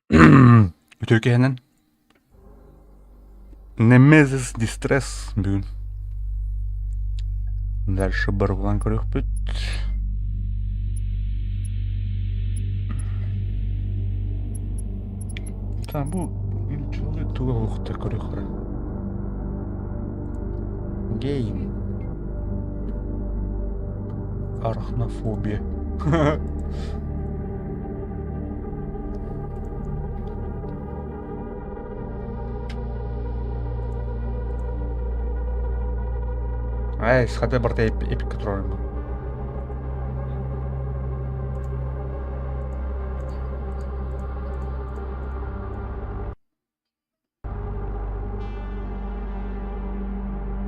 Өтөкенен Nemesis Distress бүгін. Дальше бір бұлан көрек бүт. Там бұл жылы туға ұқты көрек қара. Game. Арахнофобия. Ай, схатай барда эпик тұрарым.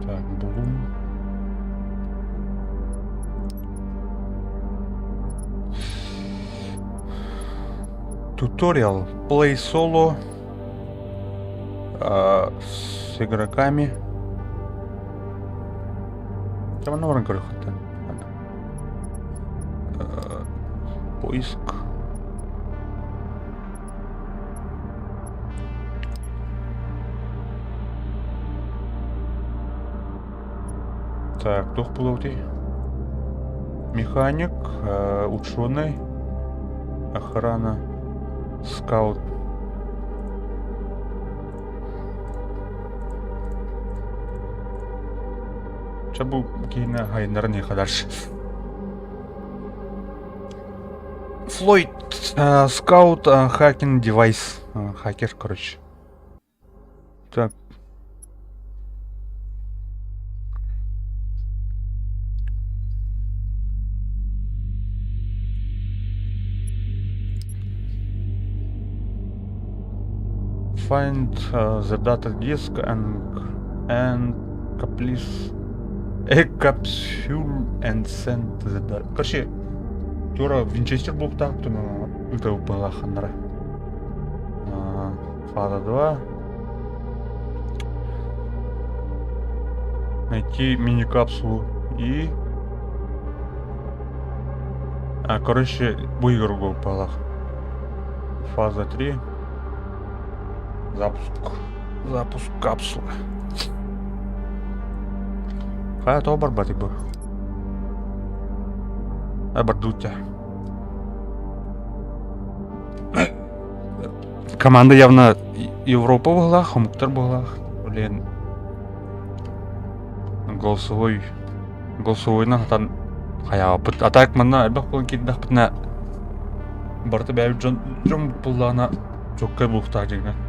Так, Bloom. Туториал. Play solo. С игроками. Прямо на уровень короче. Поиск. Так, кто был ты? Механик, ученый, охрана, скаут. Бұл кейіні ғайындары не қадаршы. Флойд, скаут, хакинг девайс, хакер, короче. Так. Find the data disk and please capsule and send the data. Короче, тура Винчестер болып тағып тұны үлті ұпыға қандыра. Фаза 2. Найти мини-капсулу и... короче, бұл игру ұпыға. Фаза 3. Запуск капсулы. Қая тоғы бар батик бұл? Бір дұтя. Команда явно Европа бұғылақ, ұмықтар бұғылақ. Блин. Голосовойна атан қая бұт. Атайық мұнна әлбақ болын кетіндақ бұтына барты бәйбі жон бұлдағына жоққай бұлықтақ жегінен.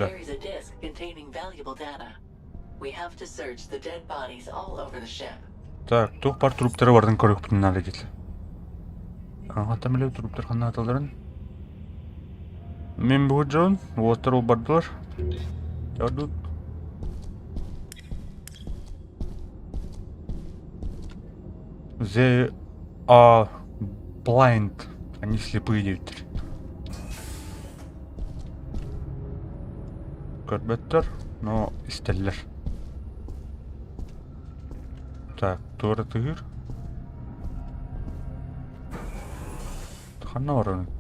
Carries a disk containing valuable data. We have to search the dead bodies all over the ship. Так, тоқ бар труптары бардың көрек бүтін әлі деді. Аңғаттамелеу труптар қанна аталдарын. Мен бұғы жауын, оғыстар ол бардылар. Жаудуд. They are blind. Они слепые деуттер. Көрбеттер, но истеллер. Так, туары тығыр. Қанна бар оның?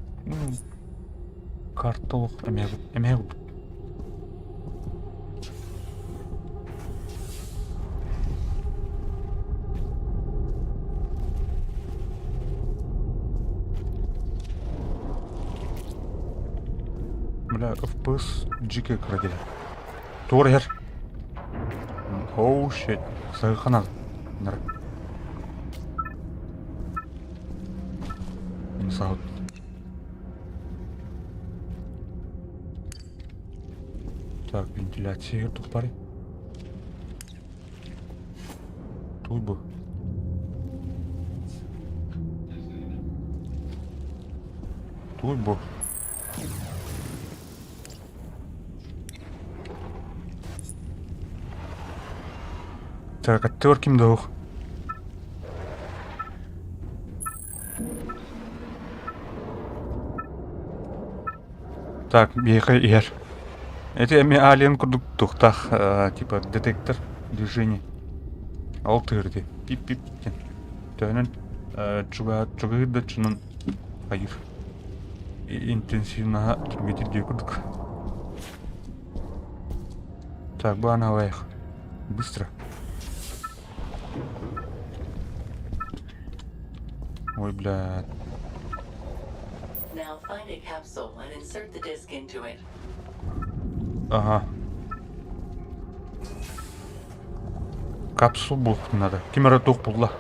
Картолық әмәғып. Бля, FPS джике крадели. Туары хер. Оу, шет. Сағы қанады. Сауд. Так, вентиляция тут парень. Тут бы. Тут бы. Так, оттерким дух. Так, бейхай ер. Это эми алien курдук тухтах, типа детектор движений. Ал тырды. Пип-пип. Төнөн чугайды чунун хайыр. Интенсивно метрге курдук. Так, бана вайх. Быстро. Ой, блядь. Now find a capsule and insert the disc into it. Ага. Капсул бұл надо. Кемера тоқ бұлла.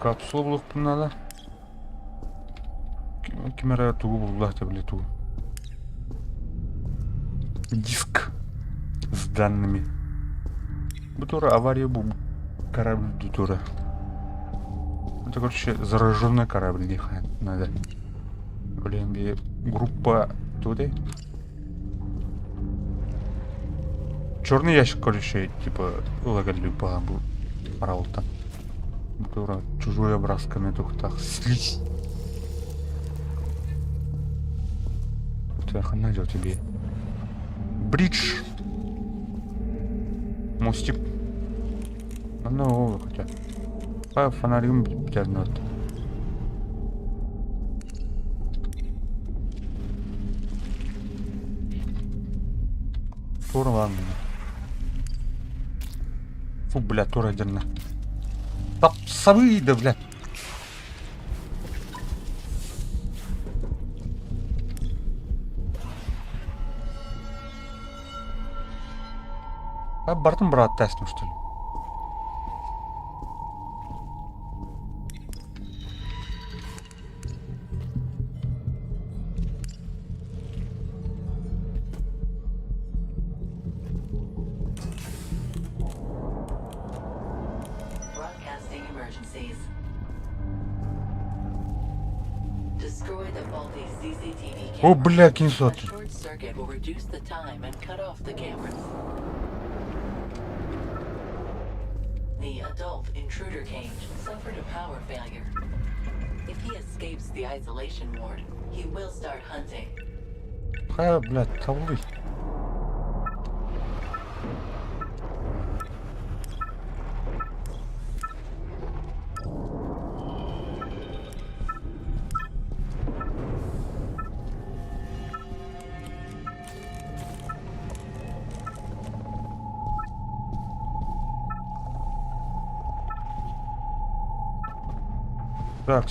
Капсул бұл надо. Кемера тугу бұлла табіле тугу. Диск с данными. Bu тоже авария был корабль тоже. Это, короче, зараженный корабль ехать надо. Блин, группа туда. Черный ящик, короче, типа лагали по паралта. Бура чужой образками тухтах слизь. Так, найдет тебе. Бридж. Мостик. Ну, хотя. По фонарям тянут. Тур ладно. Фу, блядь, тур отдельно. Тапсовый, да, блядь. А бартын брат тестим, что ли? Broadcasting emergencies. Destroy the faulty CCTV О, camera. бля, A кинсот. short circuit will reduce the time and cut off the cameras. The adult intruder cage suffered a power failure. If he escapes the isolation ward, he will start hunting. Ха, блядь, тавлый. Так.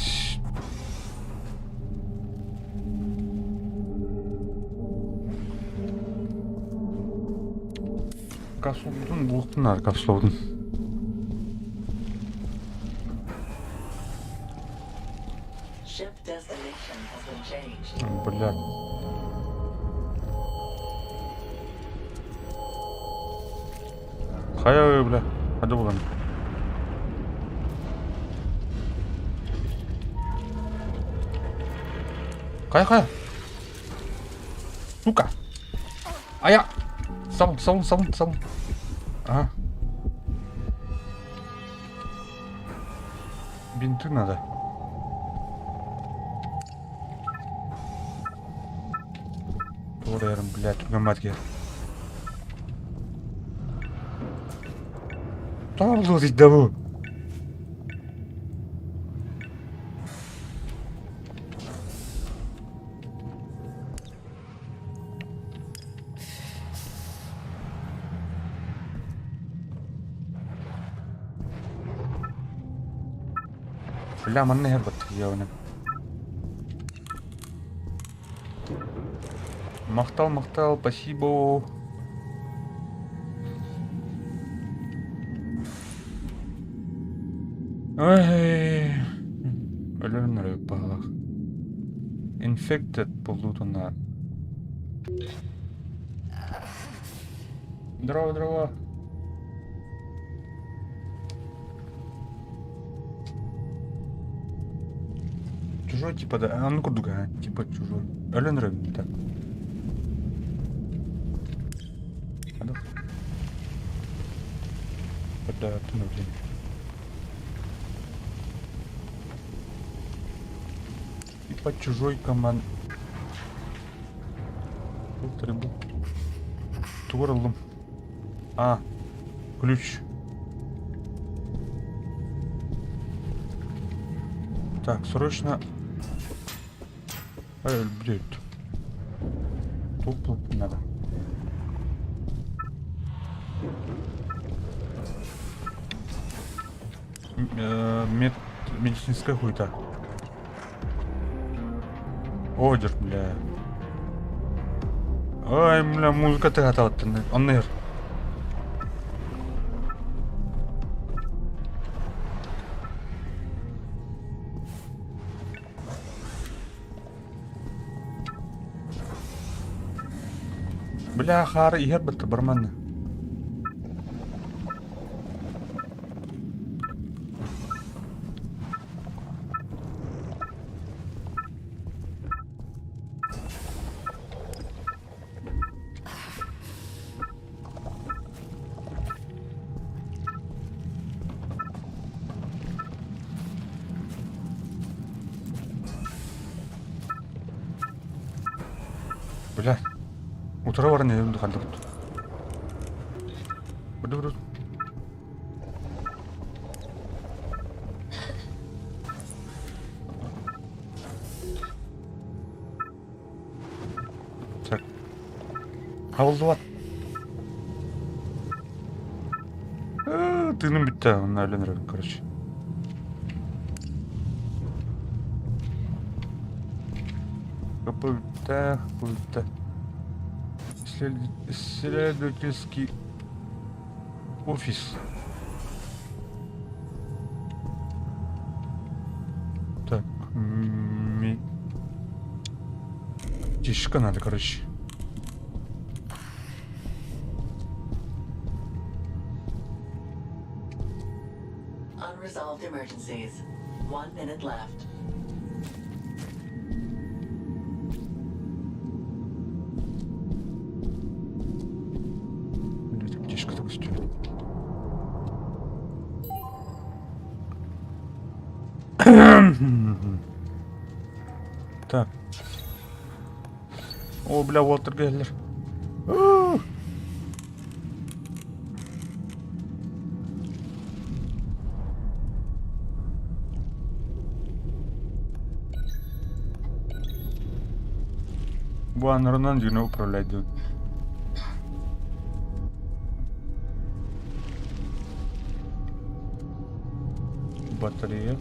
Капсулдун бултунар, капсулдун. Ship destination has been changed. Блядь. Хая, бля. Хады булан. Кая. Сука. Ая. Сам. Ага. Бинты надо. Торером, блядь, угоматки. Там лозить даву. Бля, манны хербат явно. Мақтал, спасибо. Ой. Өлөрүнөр багалак. Infected полутунар. Здорово. Чужой типа да, а ну курдуга, типа чужой. Өлөнөр так. Адах. Это блин. По чужой команд. Бұл трибу. Туғырылдым. А, ключ. Так, срочно. Блядь. Тут надо. Медицинская хуйта. Одер, бля. Ой, бля, музыка тыгаталыптыр. Онныр. Бля, хары игер бітті барманны. Бля. Утра бар не önümde kaldık. Burada. Так. Havuldu var. Tığınım bitti. Onunla evlenirim kardeş. Kapı bitti. Bu bitti. Исследовательский офис. Так, тишка надо, короче. Unresolved emergencies. 1 minute left. Тишка так стоит. Так. О, бля, Уолтер Геллер. Bu anlarından yine upravляет. Батарея.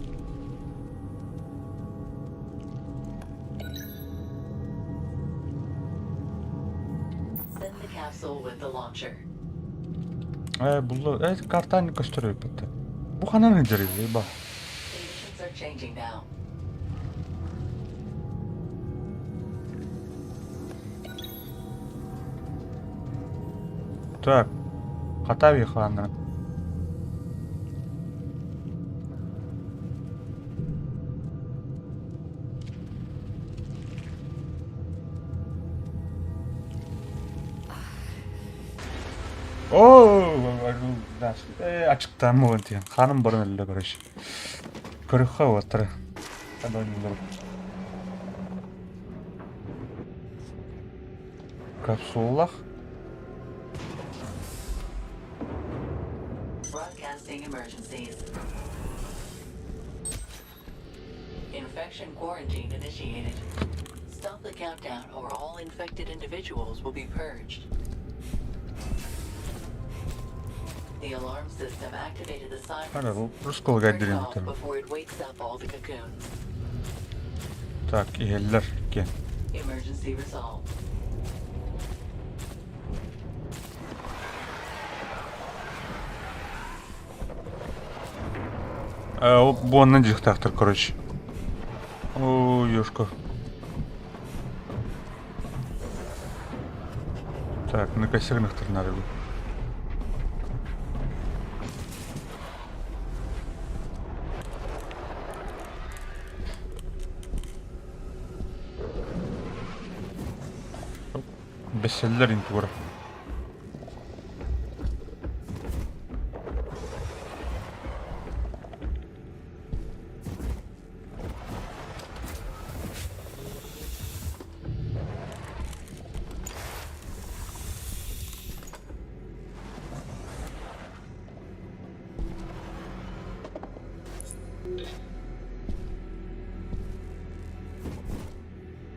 Send the capsule with the launcher. Бұл картаны көстөрөп бітті. Бұл қананы жереді, ба. Conditions are changing now. Так. Қатави қананы. Açıktan mı oldu yani? Hanım barın elle karış. Kırıkha otur. Hadi oynayalım. Kapsullah. Broadcasting emergencies. Infection quarantine initiated. Stop the countdown or all infected individuals will be purged. The alarm system activated the Hadi sirens. bu Ruskol Turn it geldirin off bitirin. before it wakes up all the cocoons. Tak, iyiler. Gel. Emergency resolved. Bu ondan cıhtaktır, короче. Ой, ёшка. Так, на кассирных надо было. Bestseller intura.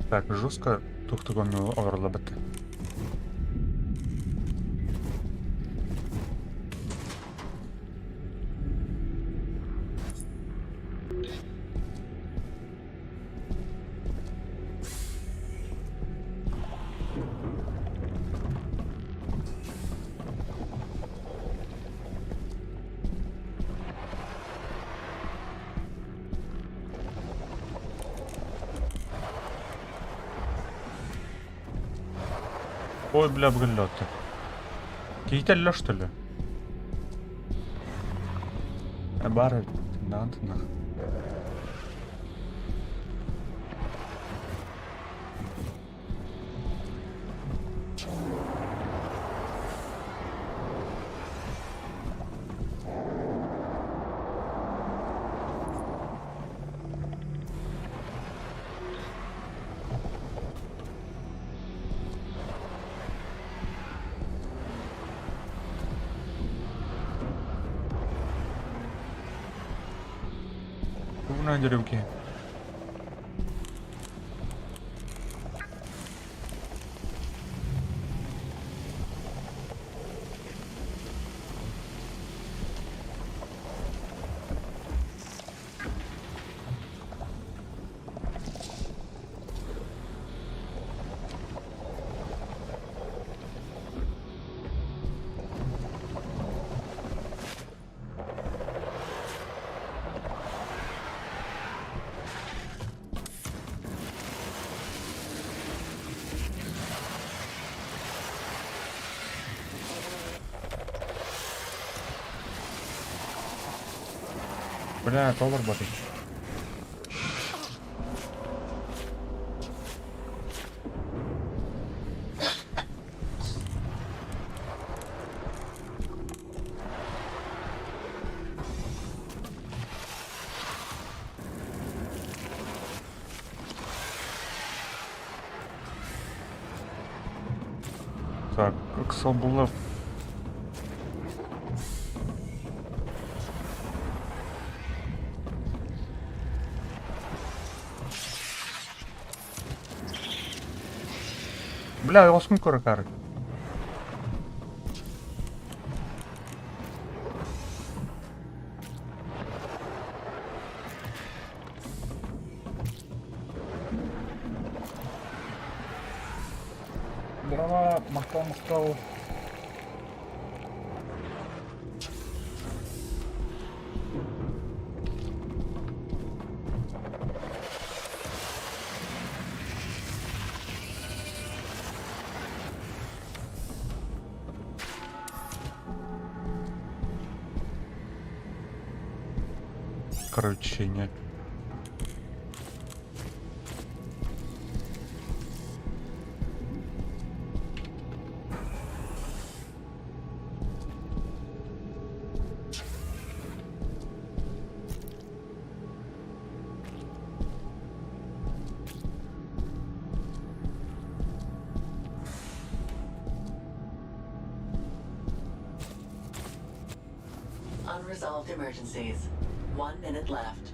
Так, жестко тухтугонну оғырла бітті. Ой, бля, бриллианты. Кейтеллер, что ли? Бары, надо. На деревке. Бля, толар батый. Так, кысыл булып. Бля, осмын көрі кәрі. Бұрава мақтау. Короче, нет. Unresolved emergencies. 1 minute left.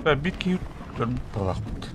Bir iki bırakmadı.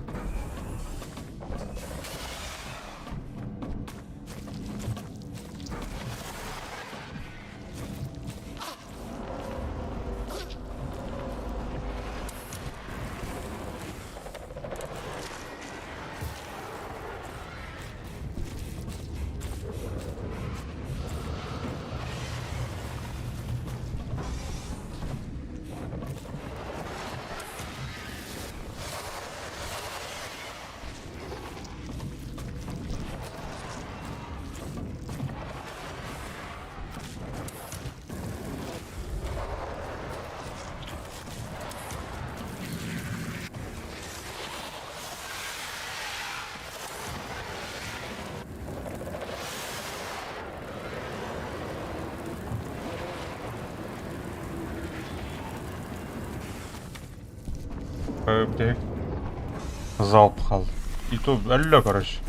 Bir залп қалды. И то әлі, короче.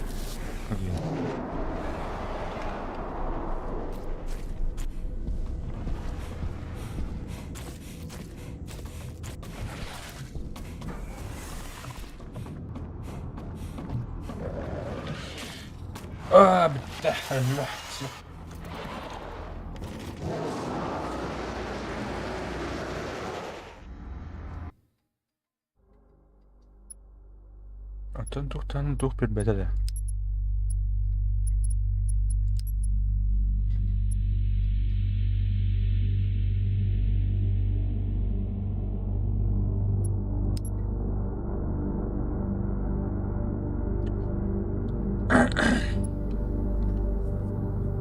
Бітті. Әлі. Тух bir bedeli.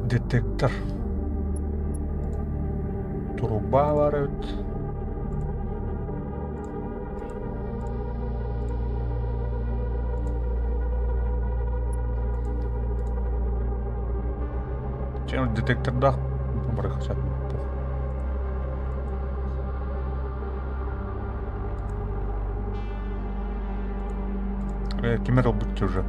Детектор. Труба var, evet. Detektorda bırakacak. Кемер будьте уже.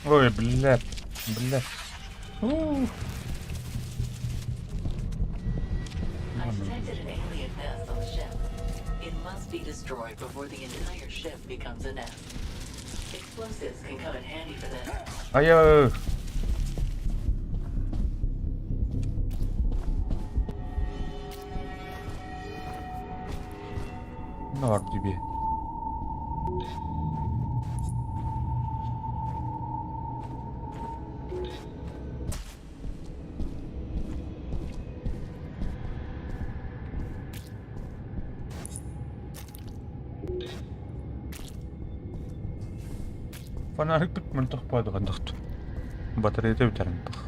Ой, блядь. I detected an alien nest on the ship. It must be destroyed before the entire ship becomes a nest. Explosives can come in handy for this. Hayır. Ne var gibi? Фонарик битмэн тохпойд гандагт. Батарейтэй битэрэнтэх.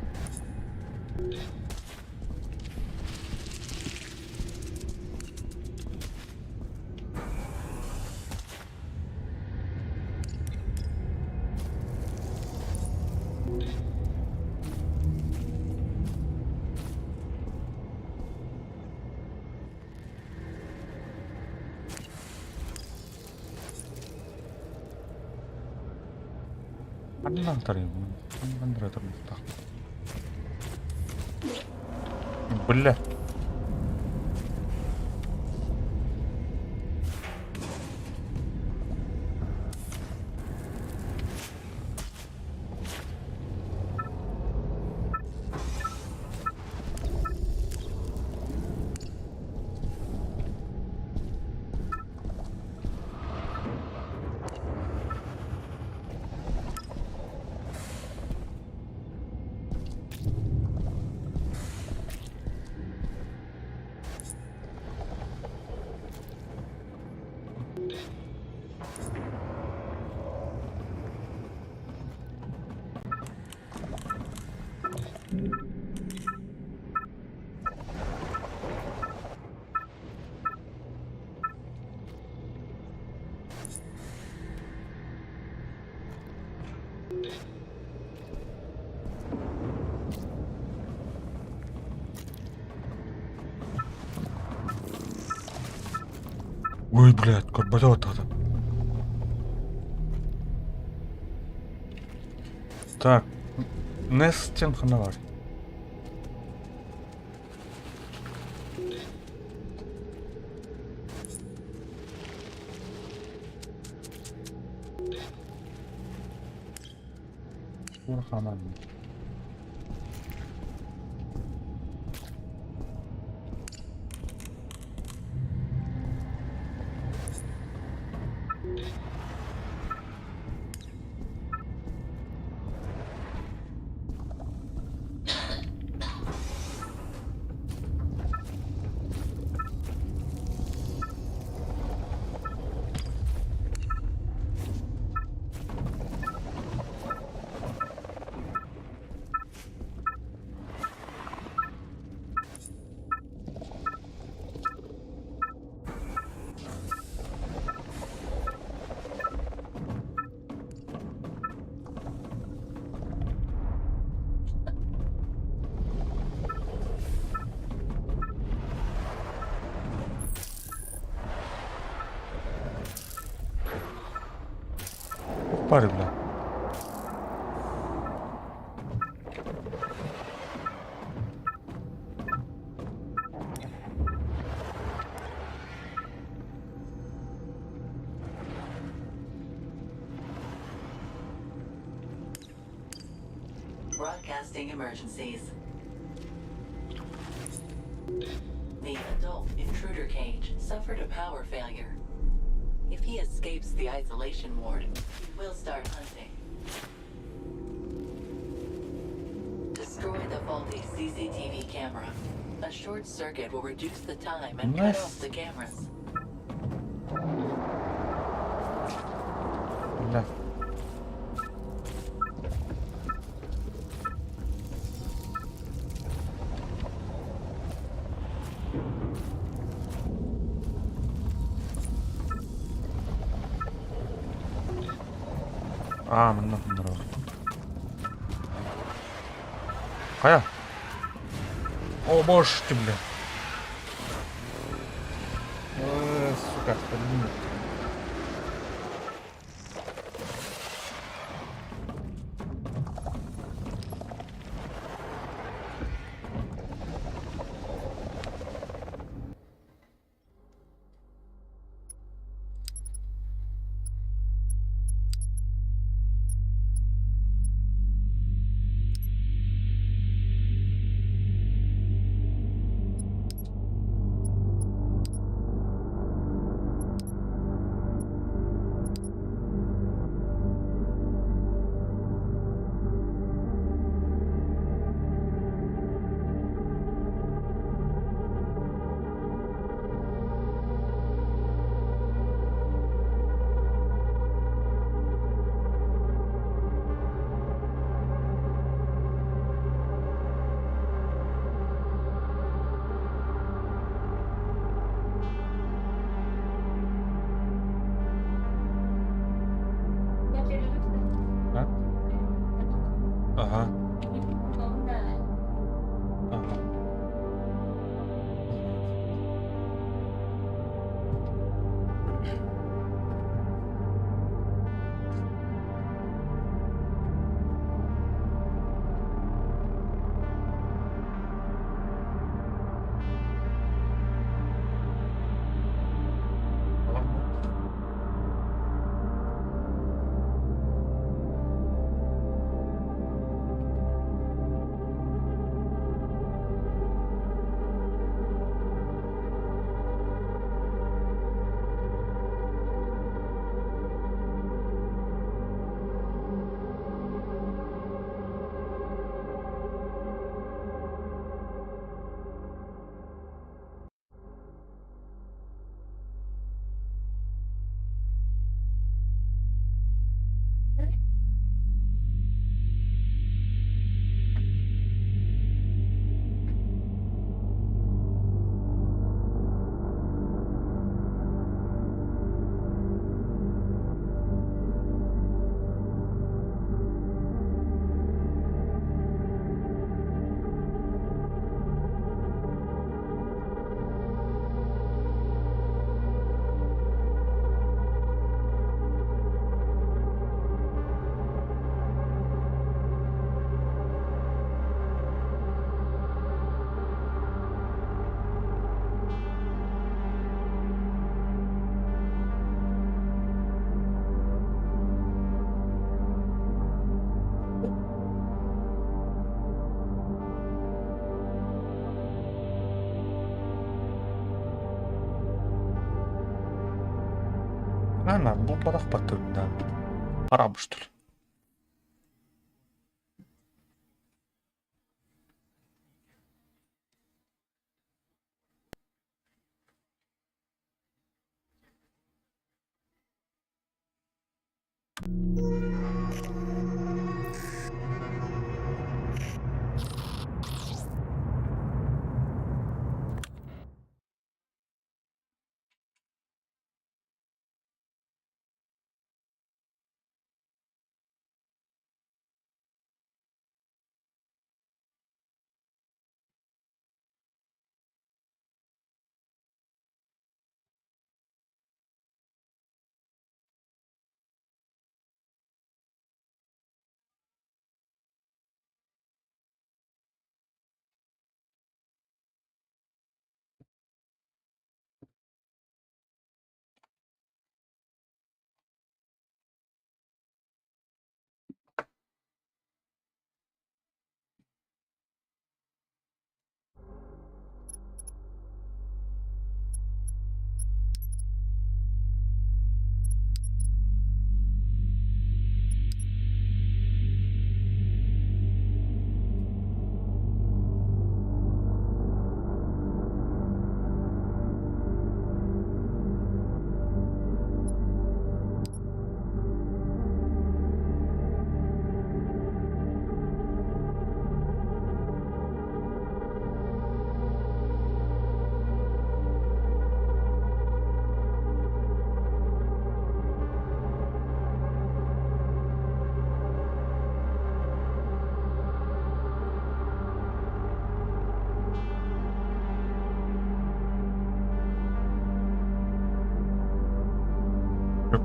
Аннан тарayım. Аннан тарayım. Бля. Ой, блядь, көрбөтө атады. Так. Нестен қана бар. Bunu xaman. Var bile. Broadcasting emergencies. The adult intruder cage suffered a power failure. If he escapes the isolation ward, we'll start hunting. Destroy the faulty CCTV camera. A short circuit will reduce the time and cut Nice. off the cameras. Bile. Мында бар. Қая? О, бош ти, бля. Сука, блин. Ana bu barak batırında. Aramıştır.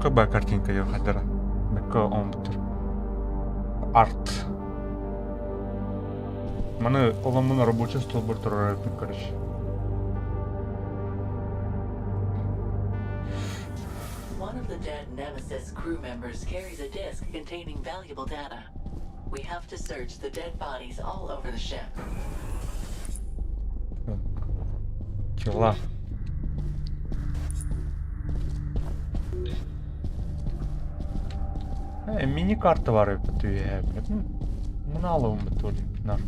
Какая картинка я хадера. Какой он бутер. Арт. Мене оламын робочий стол бір тұраратын, короче. One of the dead Nemesis crew members carries a disk containing valuable data. We have to search the dead bodies all over the ship. Тіла. Міні-карта var ya kötü. Bunu alalım bu tur. Nar.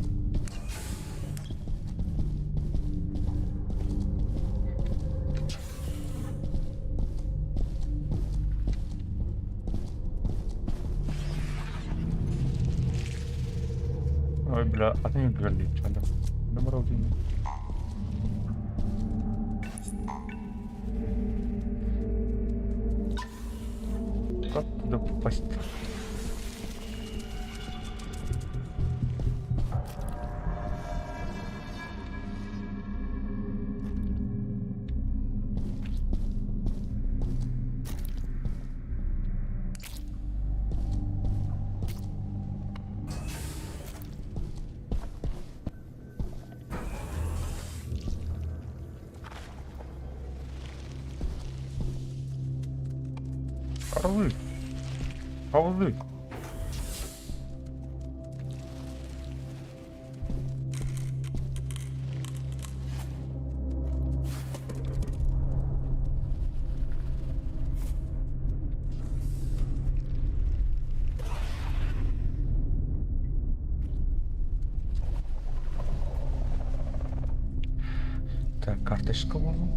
Ой, бля, а ты не говори, что там? Номер один. Как туда попасть? Havuzlu. Havuzlu. Так, карточка var mı?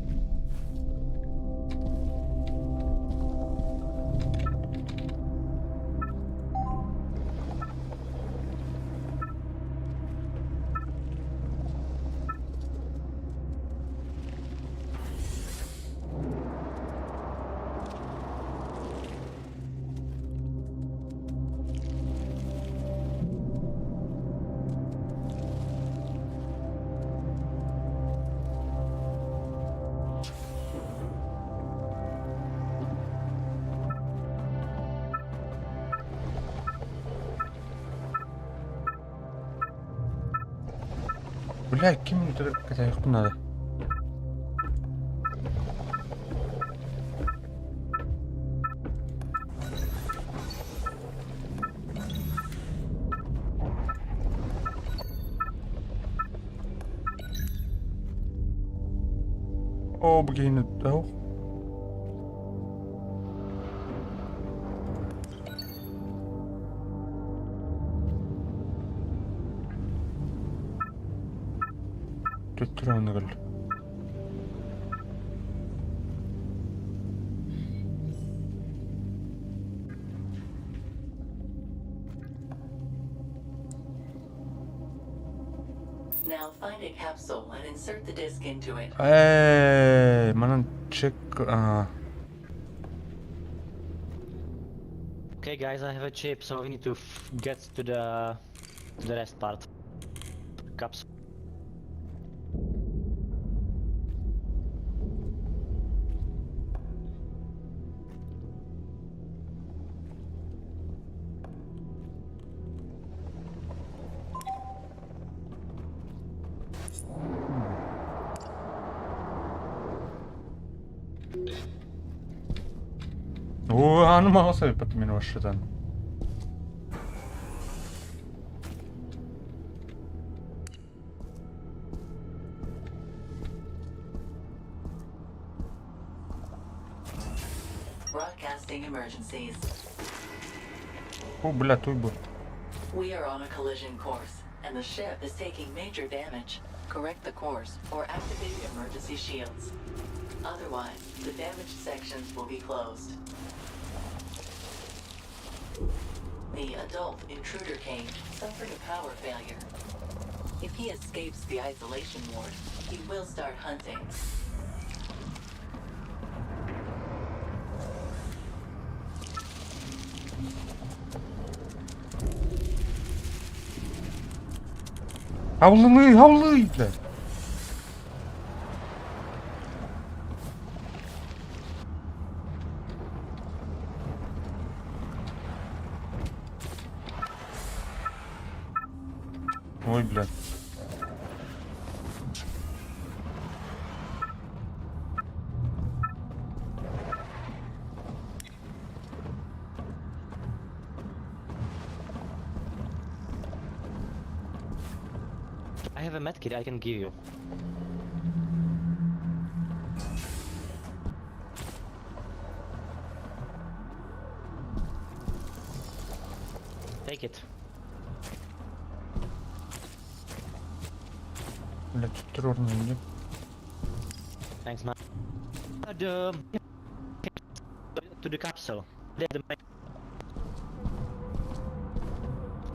Бля, кем это их надо? О, блин, это... Tüttür onu gül. Now find a capsule and insert the disc into it. Manın check. Okay, guys, I have a chip, so we need to get to the rest part. Capsule. Anı mağasa yapatım beni başladan. Broadcasting emergencies. Bля, туй bu. We are on a collision course, and the ship is taking major damage. Correct the course or activate emergency shields. Otherwise, the damaged sections will be closed. The adult intruder cage suffered a power failure. If he escapes the isolation ward, he will start hunting. Havlıyla. Ой, блядь. I have a medkit I can give you. Take it. Bля, tüttür onu önce. Thanks, man. To the capsule.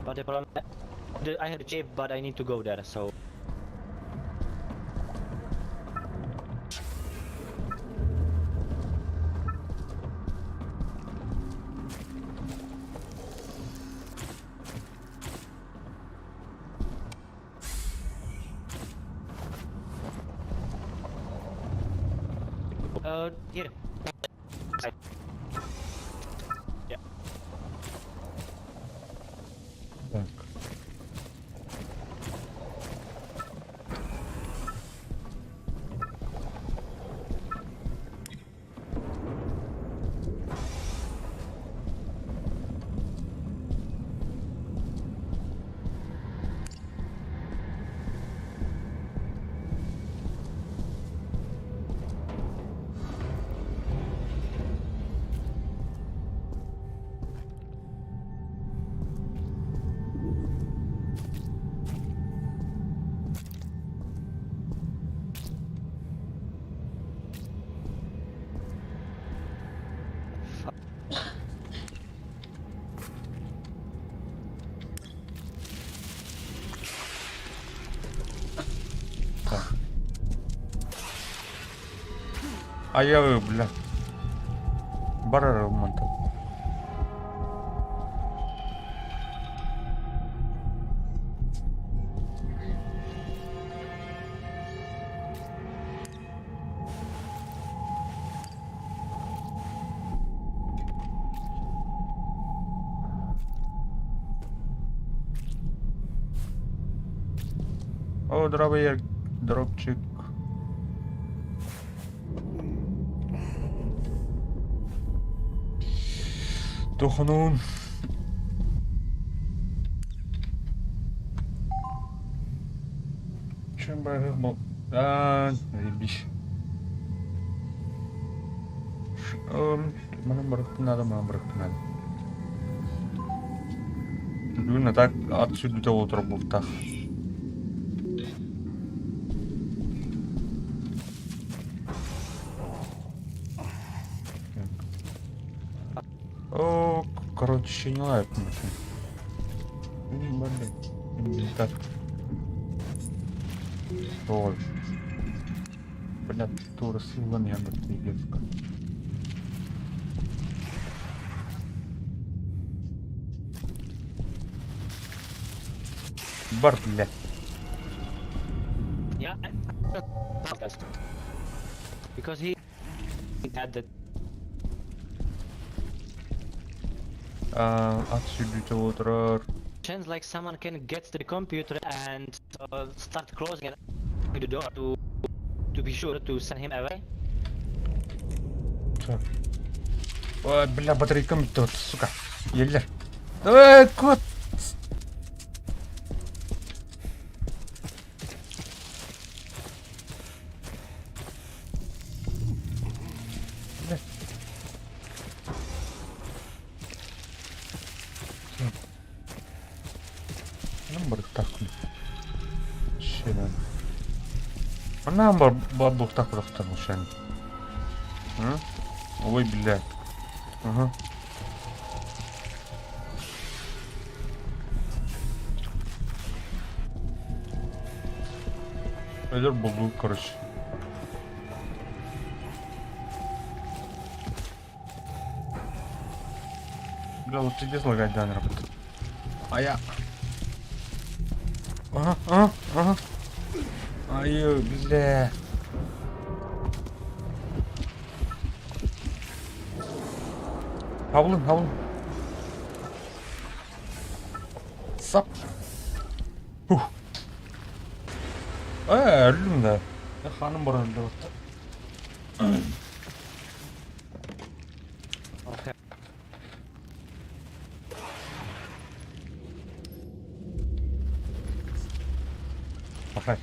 But the problem, I have a chip, but I need to go there. So. Here. Yeah. Так. Ayağı, bля. Барарал мантал. О, дробовик, дропчик. Тухнун. Чем бы был? Заебись. Mana bıraktın mana bıraktın. Дүйін так от сюда отырып бұлтақ. О, короче, ще не лайк. Блин. Так. Ой. Блядь, тура силан я на пиздец. Бар, блядь. Yeah, podcast. Because he had that Отсюда отырар. chance like someone can get to the computer and start closing it the door to be sure to send him away. Так. Ой, бля, батарейкам бітті отты, сука. Елдер. Ой, кот. Бля. Нам бұрықтақ күн. Шедан. Анам бұрықтақ бұрықтақ ұшан. Ой, бля. Ага. Öyle buldu karış. Бля, вот здесь лагать, да, не работает. А я... Ага. Ай, бля. Havlun. Sap. Öldüm de. Ya hanım bana öldü. Okay. Bakay.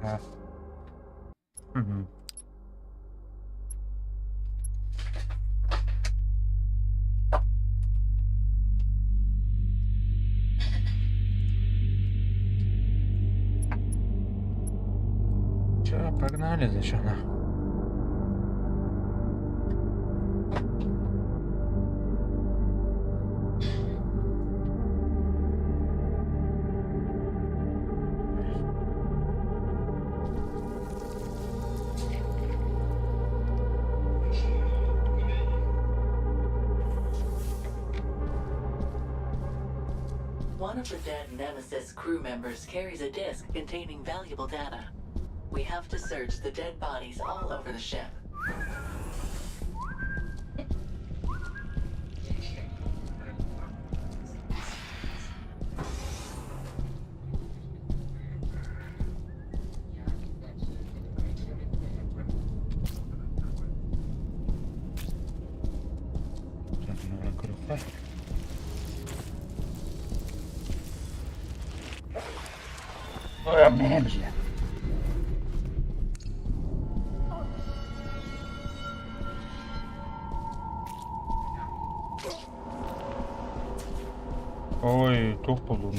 Ha. Hı hı. Ciao, pagare le cena. One of the dead Nemesis crew members carries a disk containing valuable data. We have to search the dead bodies all over the ship. Canına kırıklar. Ой, бля. Ой, çok buldum.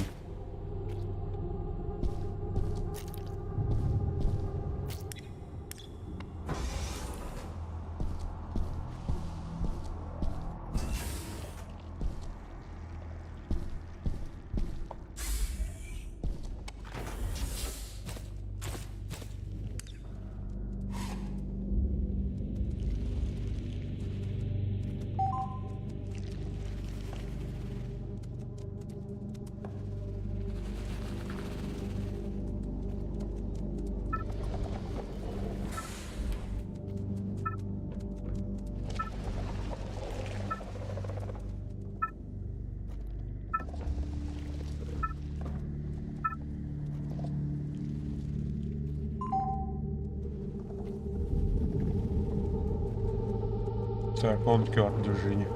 Так, полностью от движения.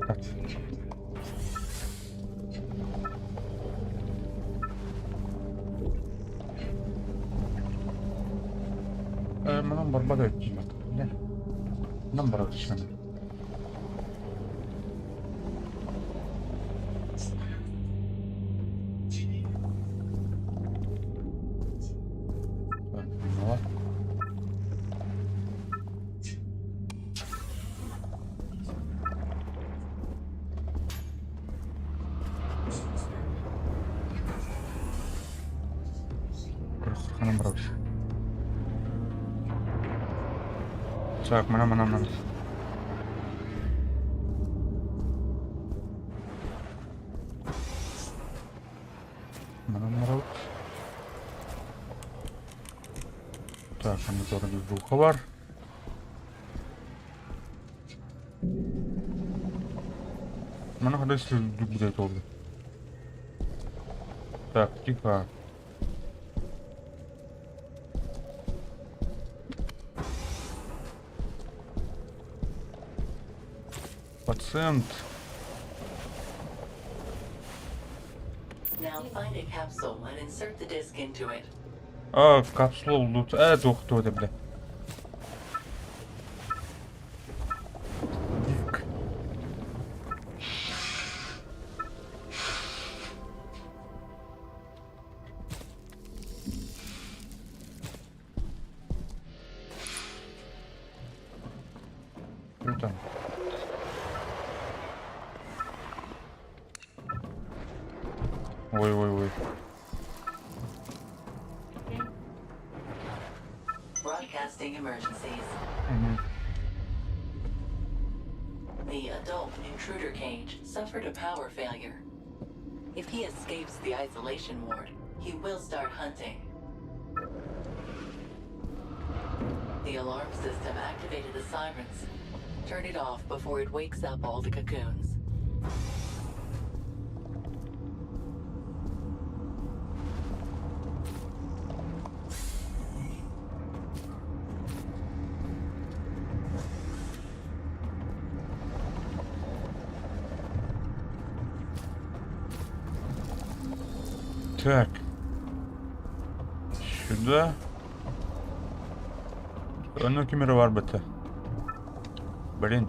Так. Bunun barbada ettim bak. Ne? Bunun barbada ettim. Ne var? Kırıkhanım bırak. Так, mana. Mana. Так, монитор звука var. Mana kadar sürdük bir de oldu. Так, тихо. Пациент. Now find a capsule and insert the disk into it. Kapsül oldu. Doktor da bile. Disk. Tamam. Ой. Broadcasting emergencies. The adult intruder cage suffered a power failure. If he escapes the isolation ward, he will start hunting. The alarm system activated the sirens. Turn it off before it wakes up all the cocoons. Так. Сюда. Onun kimleri var bete? Блин.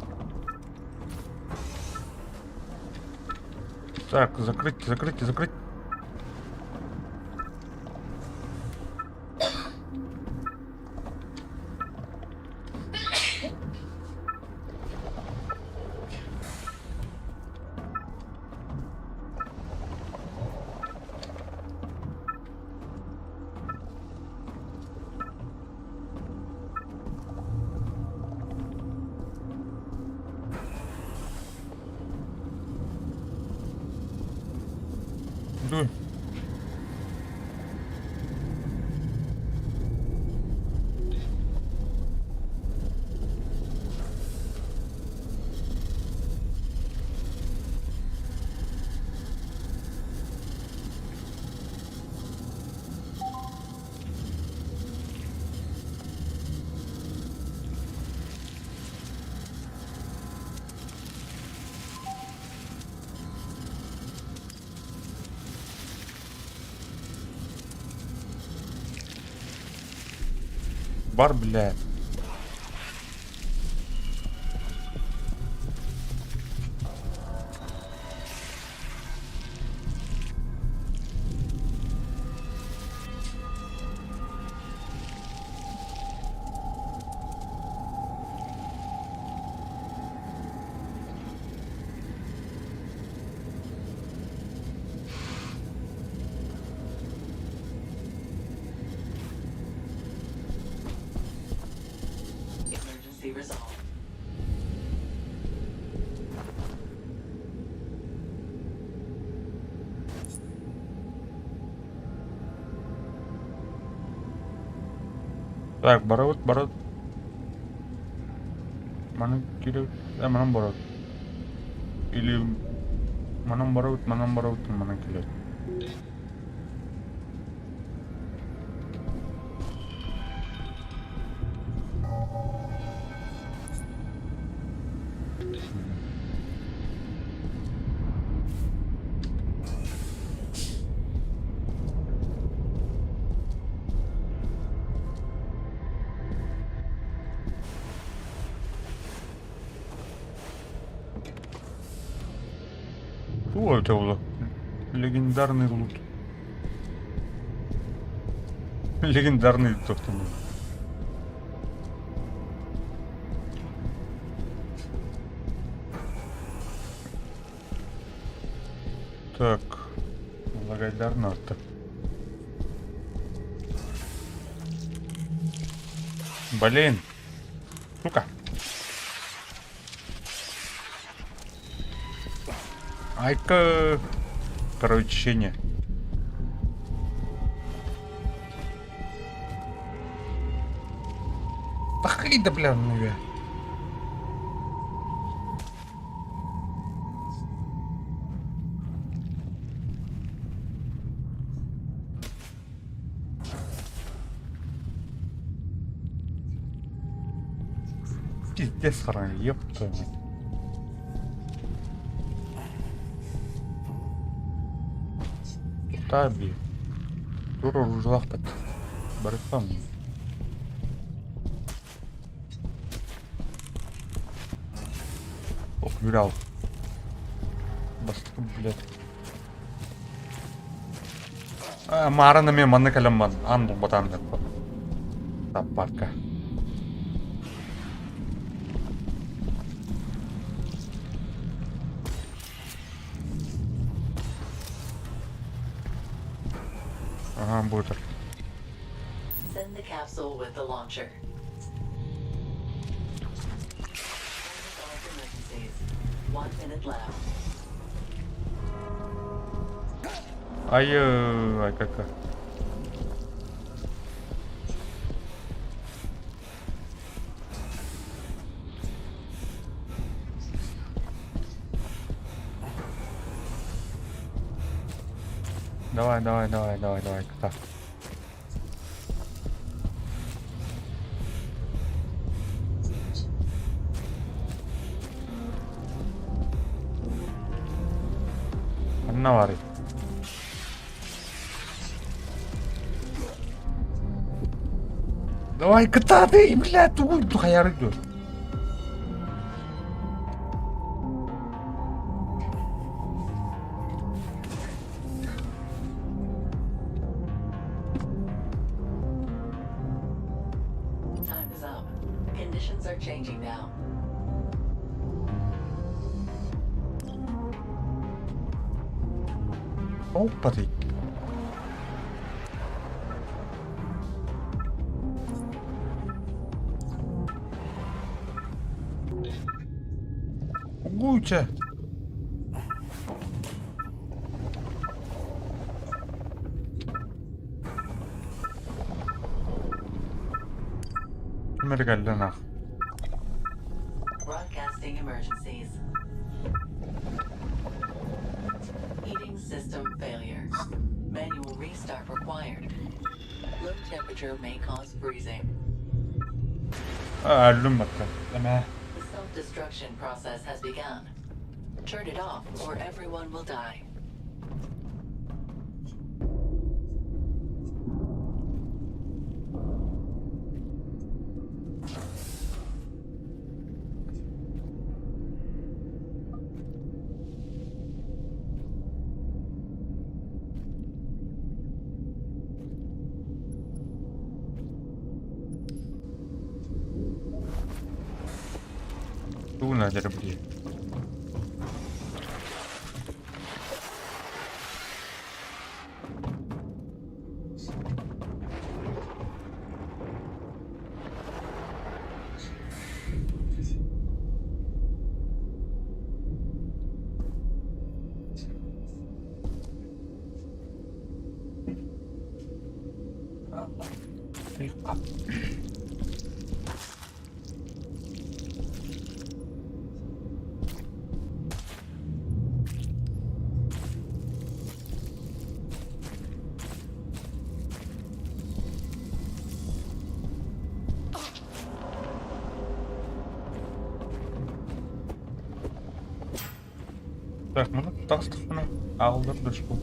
Так, закрыть. Дуй. Бар, блядь. Emergency resolved. Так, барот. Mana kira, mana barot. Или mana barot, mana kira. Что это было? Легендарный лут. Легендарный топтан. Так, благодарна так. Блин, сука. Ай-ка, короче, не. Пахай да, бля, ну. Пиздец, срань, ёпта. Таби. Тур оружлах бет. Барифам. Ох, вирал. Бастық, блядь. Марана мен манны калямман. Анду батан деп. Таппарка. Ага, бутер. Send the capsule with the launcher. Emergencies. 1 minute left. Ай, кака. Давай, кота. Навари. Давай, катады, блядь, ой, хаярыйды. Time is up. Conditions are changing now. Hoppa dik. Gujcie. Mergellena. Broadcasting emergencies. Heating system failure. Manual restart required. Low temperature may cause freezing. Öldüm bakın. Deme. The self-destruction process has begun. Turn it off or everyone will die. Bu nedir bu diye. Так, bunu tastık bunu. Aldırdır bu.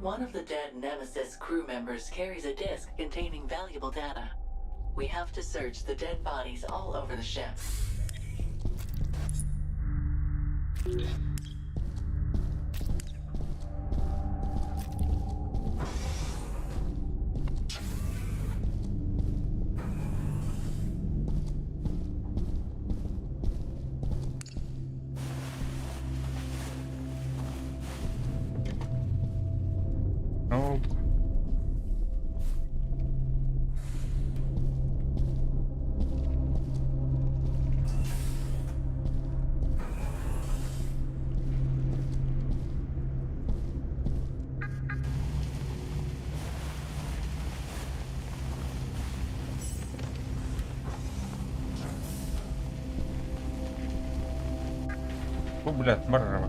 One of the dead Nemesis crew members carries a disk containing valuable data. We have to search the dead bodies all over the ship. Ne oldu? Bu بلاد مرة.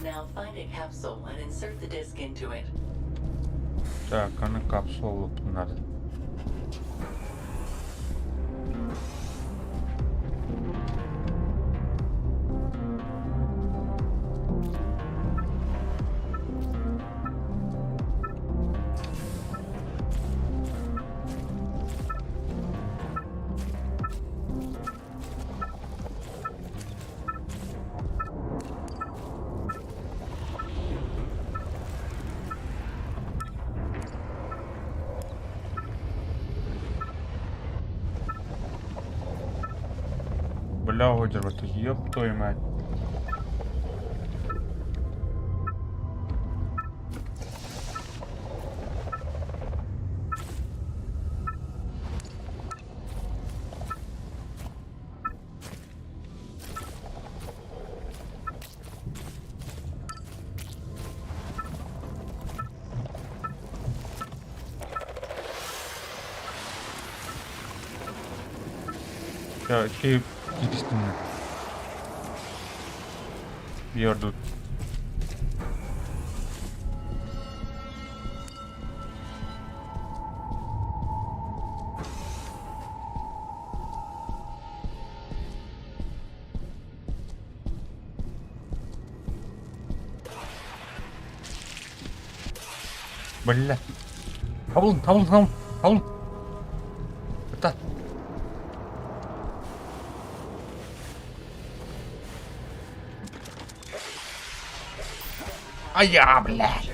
Now find a capsule and insert the disk into it. Так, она капсулу надо. Бля, удерживать, ёб твою мать. Ya gitsin. Bir yerde. Бля. Табылın. Это. Ай-я, блядь.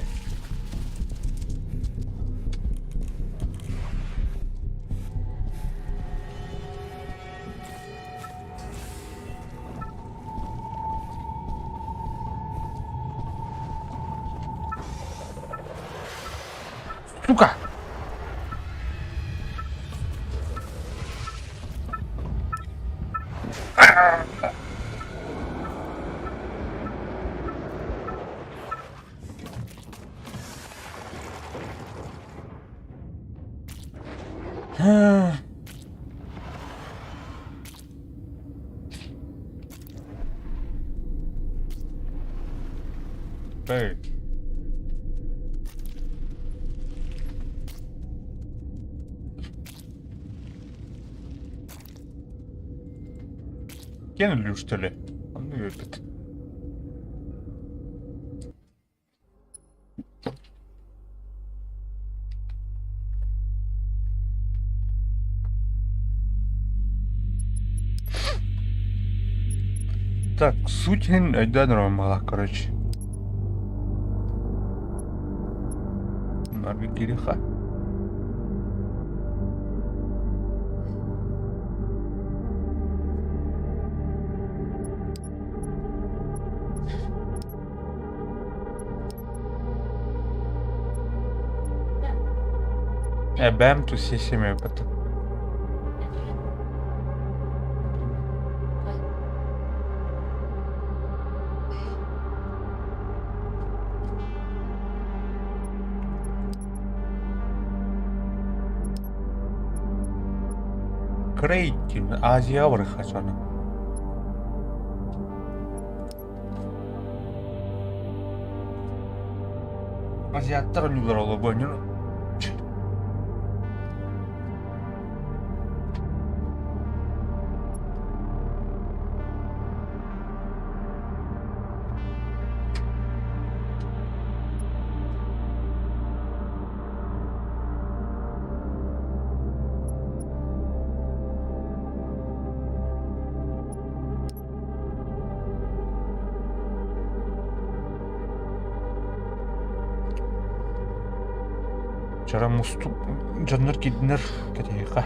Сука. Hey. Gene что ли? Он любит. Так, суть да, нормально, короче. Нарви греха. Бэм ту сесими опыт. Kreatin Aziya vurxaçanı. Aziyatlar ölüler olup oynuyor. Жара мустук жаннар киднер кетейка.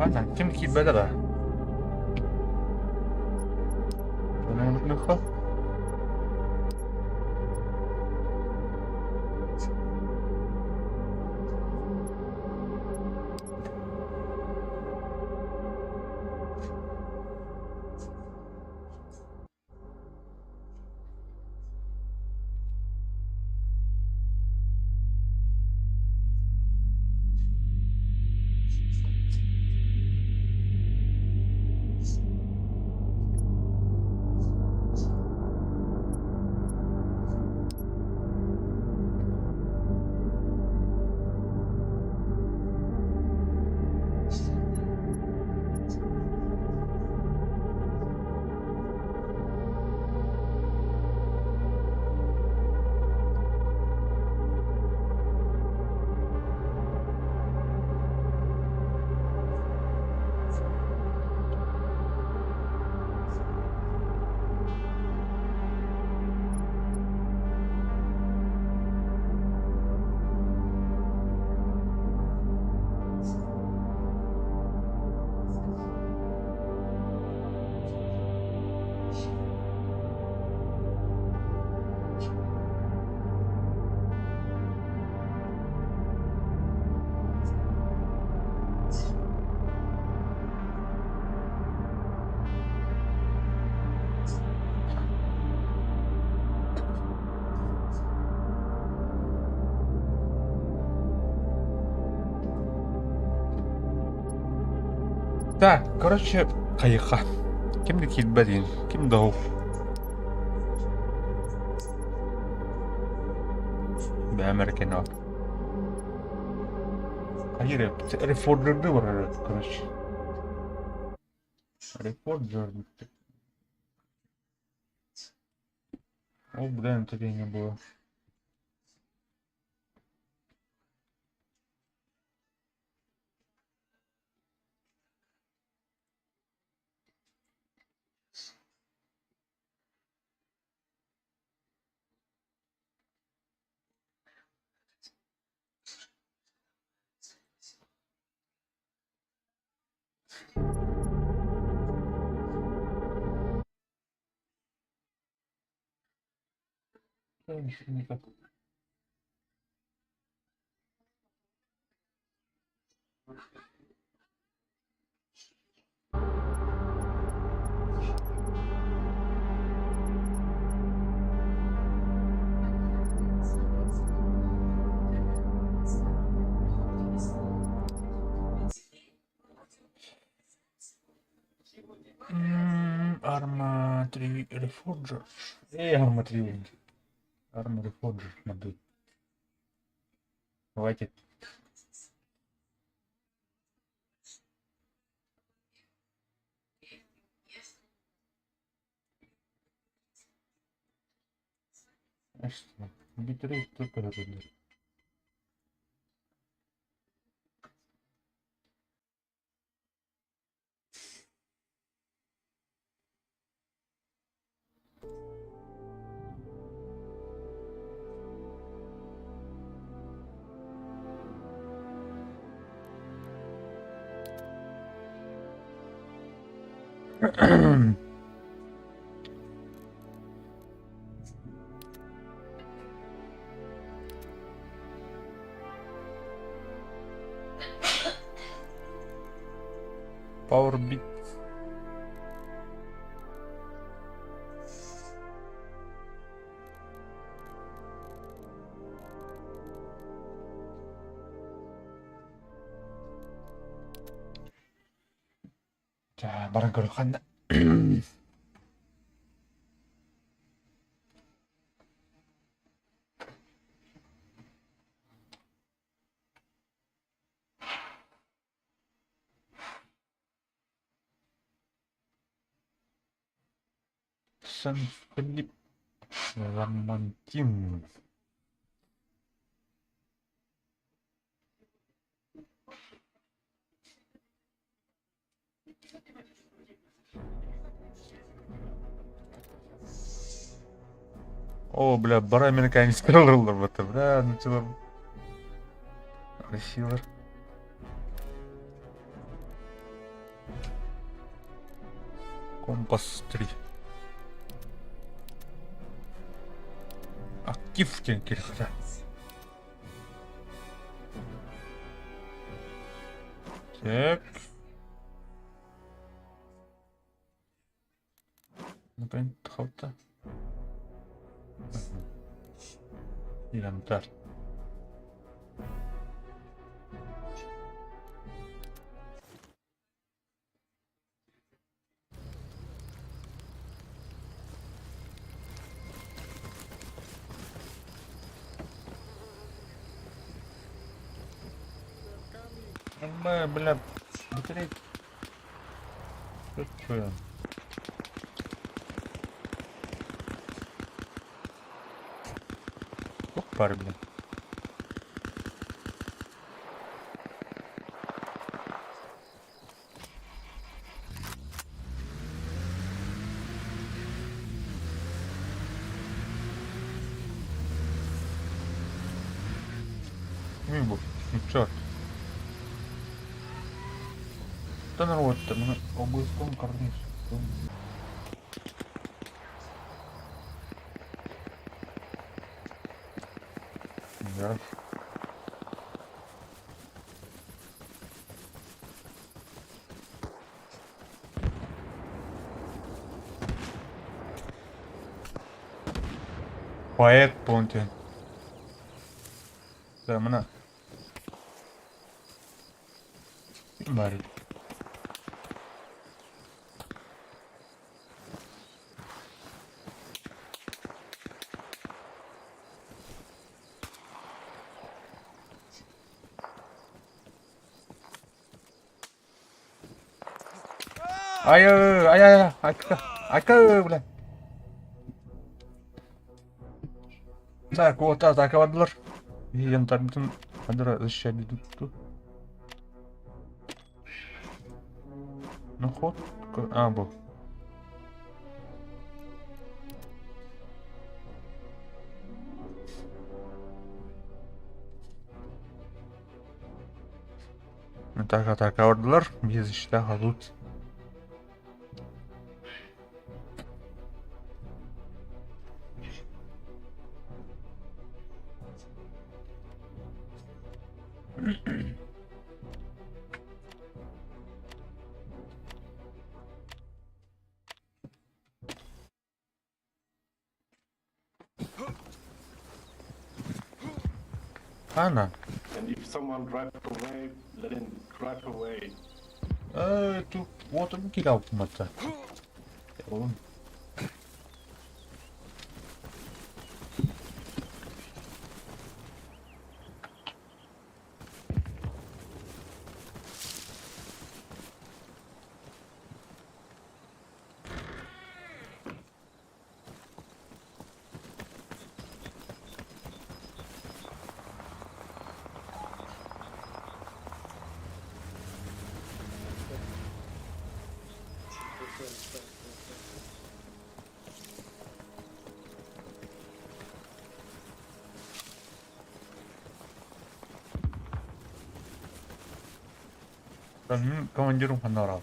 Ana, kim kibbe da. Şunu unutma. Так, короче, кайха. Кимди килбедин, ким дау. Бәмеркен ап. Hayır, Reforger'da var arkadaş. Reforger bitti. O buradan tabii bu. Arma 3 Reforger. Arma 3. Arma Reforger модель. Давайте. А что? Битрейт только разобьет. Power bit. 자, 말한 걸로 간다. San Philip Lemon Team. О, бля, барами наконец прорыло в это, бля, начало красиво. Компас 3. Актив керек. Так. Например, хаута. Янтар. Бля, батарея. Что такое? Ох, пар, бля. Мимо, ну черт. Та народ-то, мы обыском карниш. Да. Поэт Понтин. Да, мына. Барит. Ай, ака, бля. Так, вот атаковадылар. Янтарбытын адыра защищать идут. Ну ход. Бу. Так, атаковадылар. Без защита калут. Ana. And if someone drives away, let him drive away. Tu вот он кидал помата. Oğlum. Там командиром понарал.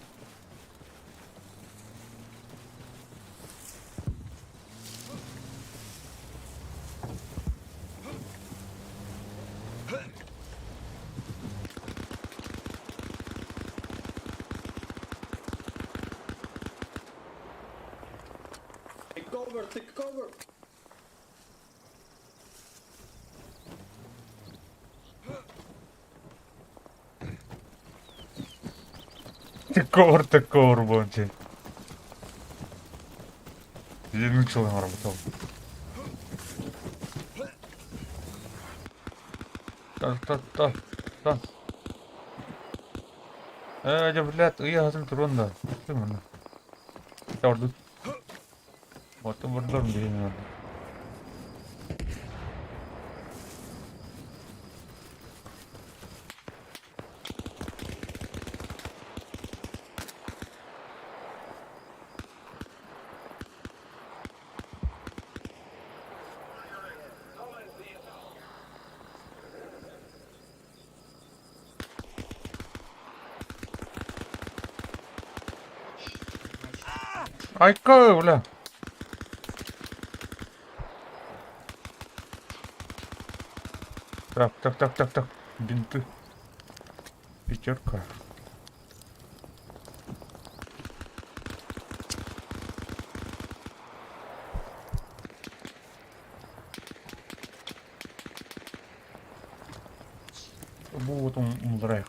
Take cover, take cover. Такого бойынша. 20 жылдан работал. Так. Блядь, я hazır turunda. Değil mi? Orada. Orada burada mı bilmiyorum. Айка, бля. Так. Бинты. Пятерка. Вот он умирает.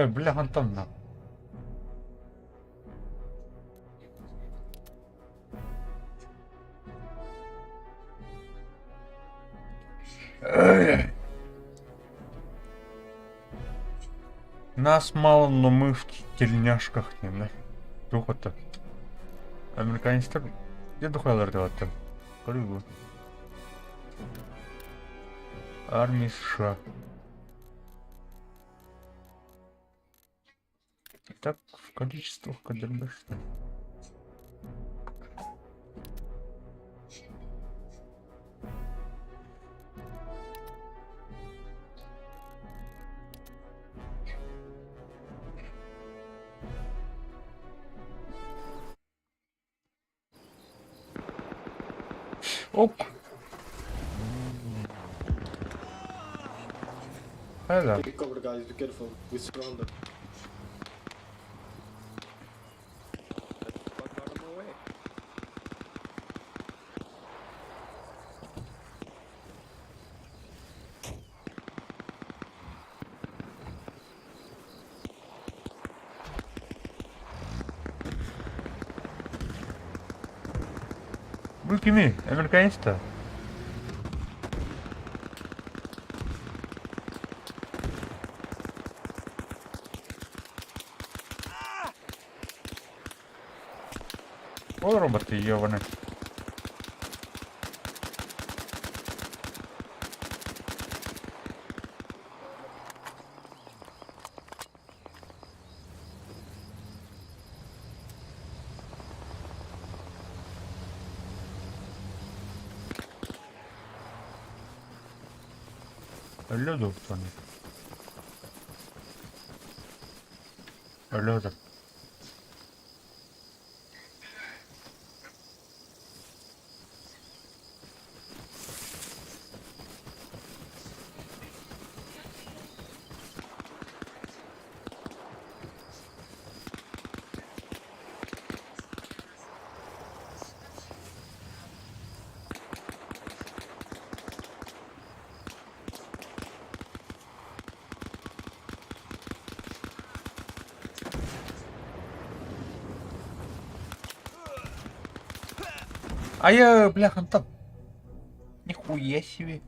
Бля, Антон, на. Нас мало, но мы в тельняшках не, да? Духота. Американецтер не духалар деп атты. Көрүгү. Армия США. Так, в количествах КДБ что ли? Оп! Hello. Take cover, guys. Be careful. We surrounded. Get the fuck out of my way. Bu kimi? Amerikanista. О, роботи йовани. Ölüyordu sonra. Ölüyordu. Бляха, там. Нихуя себе.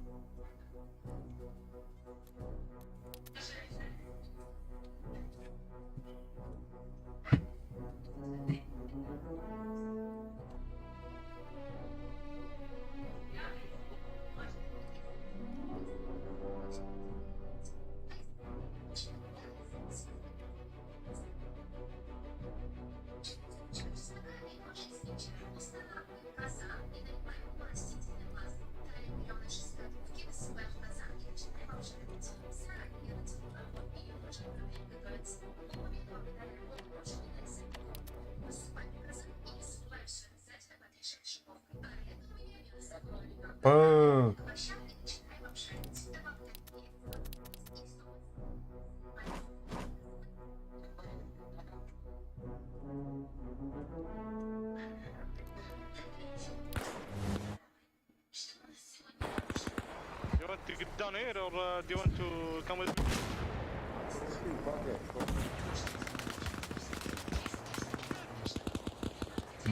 here, or do you want to come with me?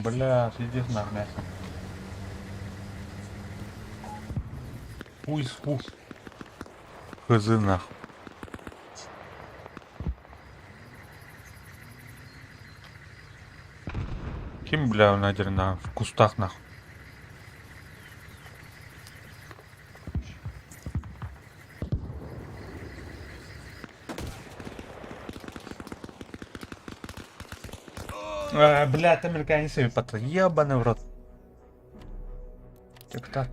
Бля, пиздец нахуй. Хуй с фу. Хз нахуй. Ким, бля, надер в кустах нахуй. Бля, ты американцы патрон, ебаный в рот. Так-то.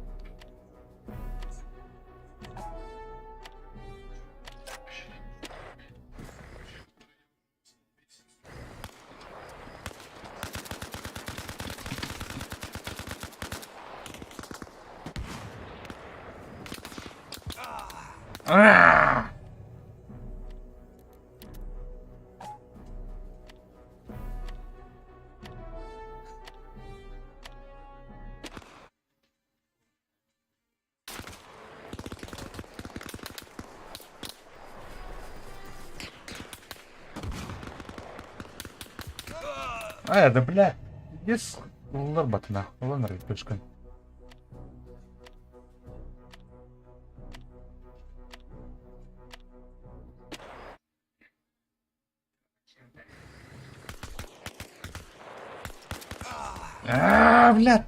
Да бля. Yes. Улар батына. Улар пешкан. Бля.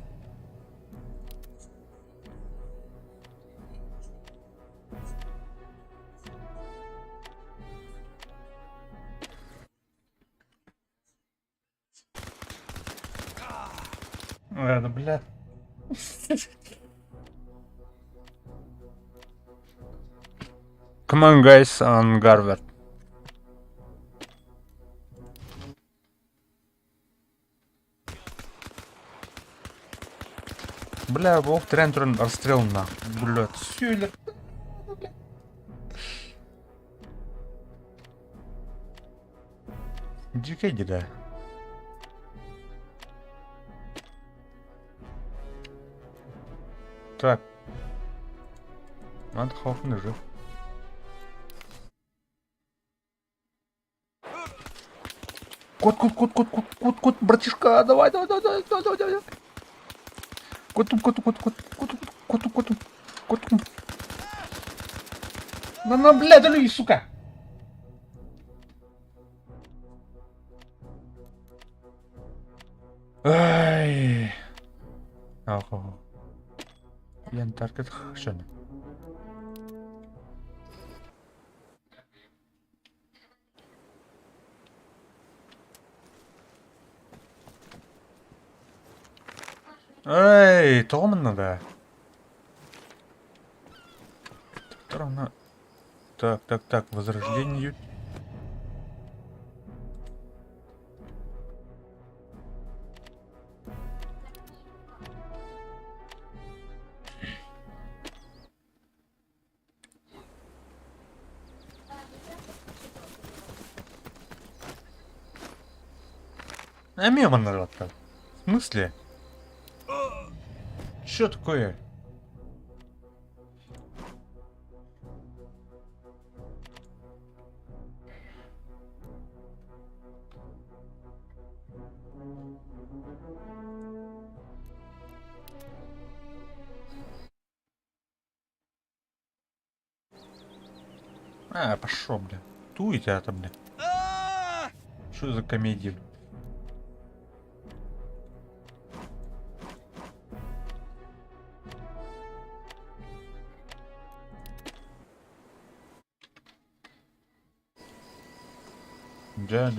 Да бля. Come on guys on Garvard. Бля, бог трентрон расстрел на. Блядь, сюля. Дикая деда. Так. Надо Хоффман жив. Кот, братишка, давай. Кот. На, блядь, дали, сука. Ай. Ого. Yen target şöyle. Эй, томно да. Странно. Так, возрождение. Мимо народ-то. В смысле? Чё такое? Пошел, бля. Туй тебя-то, бля. Что за комедия? Да.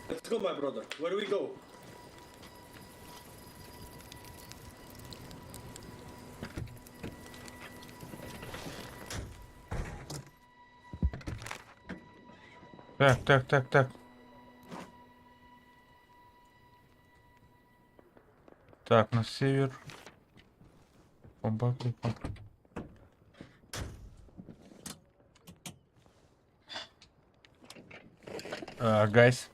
Let's go, my brother. Where do we go? Так. Так, на север. Бомбаки. Guys,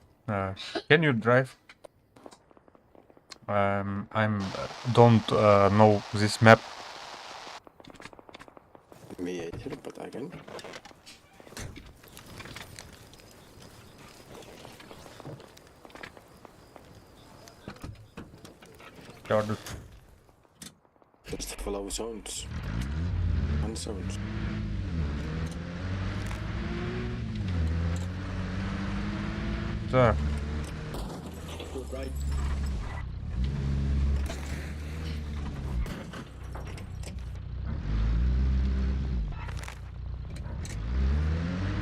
can you drive? I'm don't know this map. Me either, but I can. Gördük. Just follow zones. And zones. Güzel. Go right.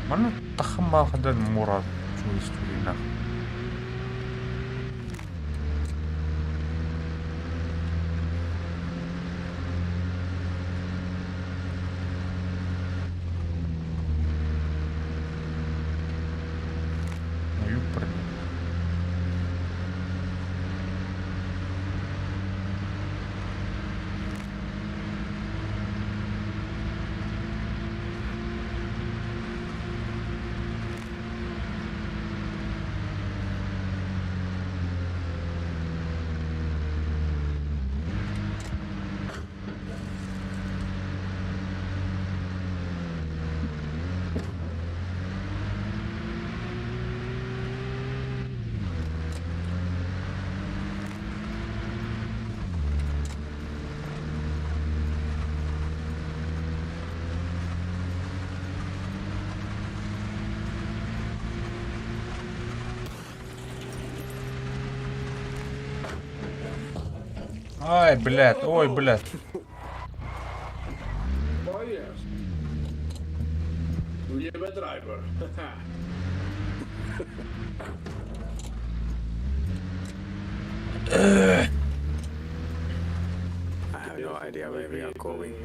Mana tahan mahal murah tulis-tulisnya. Ayo pergi. Ай, блядь, ой, блядь. Oh yes. You're a driver. I have no idea where we are going.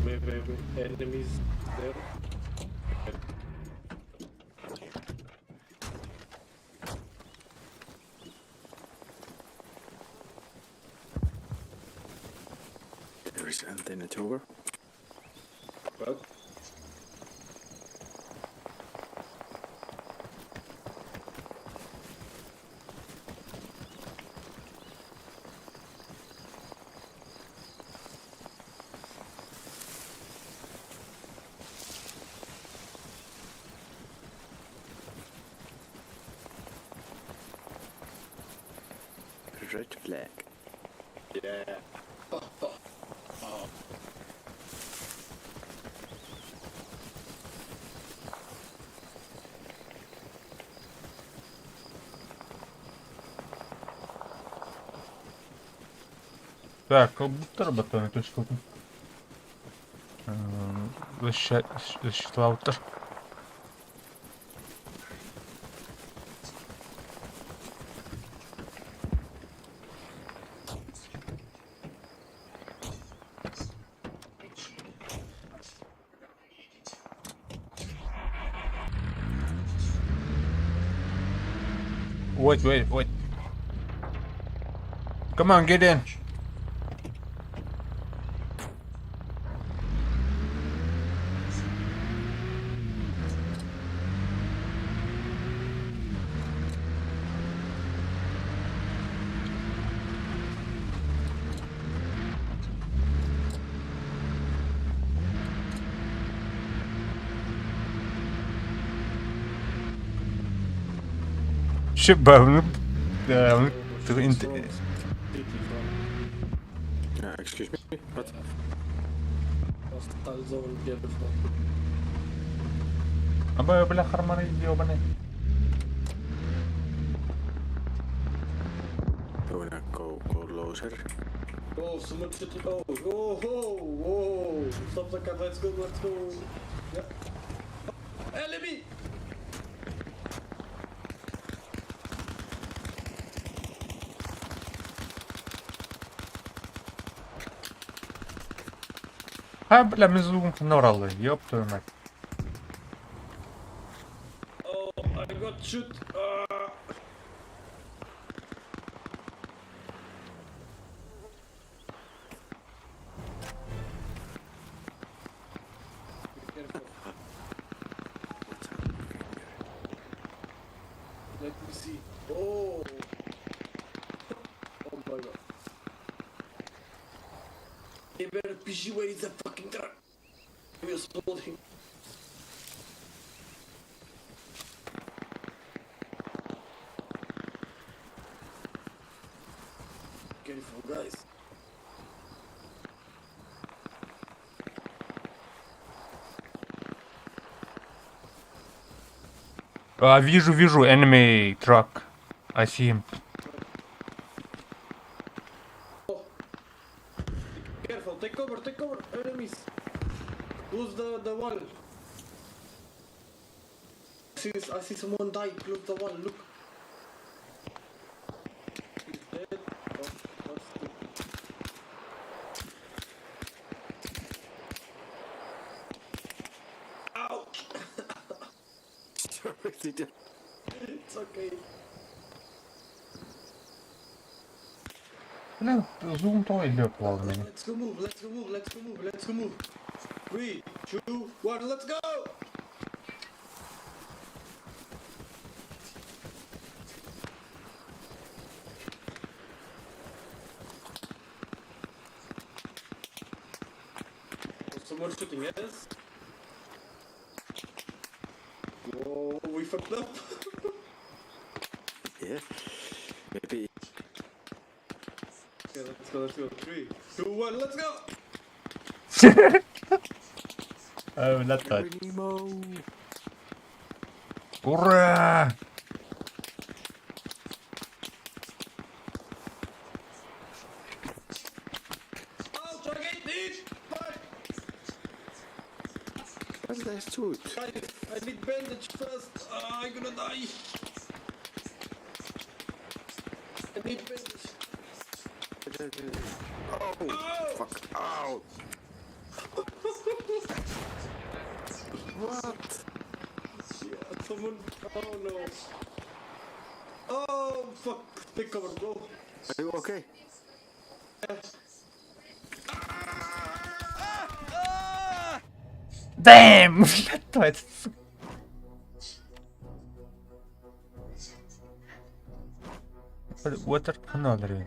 Wait. Enemies there. There is antenna tower. What? Red flag. Yeah. Так, как будто работает эту штуку. Защитлаутер. Wait. Come on, get in. Шибавно. Да, Excuse me? What? Hostile zone beautiful. Або бля харманы ёбаный. I wanna go closer. Oh, someone should go. Oh. Stop the car. Let's go. Yeah. Enemy! Ha бля мизу норалы, ёб твою мать. Oh, I got shoot. Be careful. Let me see. Oh. Oh my god. RPG, where is the fucking truck? We are holding. Careful, guys. Вижу, enemy truck. I see him. Careful, take cover, enemies. Close the wall. I see someone died, close the wall, look. He's dead. Oh, that's good. Ouch! Sorry, did you? It's okay. Бля, зум то или плавно меня. Let's go move. 3, 2, 1, let's go! Someone shooting at us. Whoa, we fucked up. Yeah. Maybe. Okay, let's go. 3, 2, 1, let's go! لا так. Nemo. Ура! Ouch, I get this! Fuck! What's that suit? Guys, I need bandage first. I'm gonna die. I need bandage. Oh, fuck. Ow. What? Yeah, someone. Oh no. Oh fuck. Take cover, bro. Are you okay? Damn! Что это? Water another.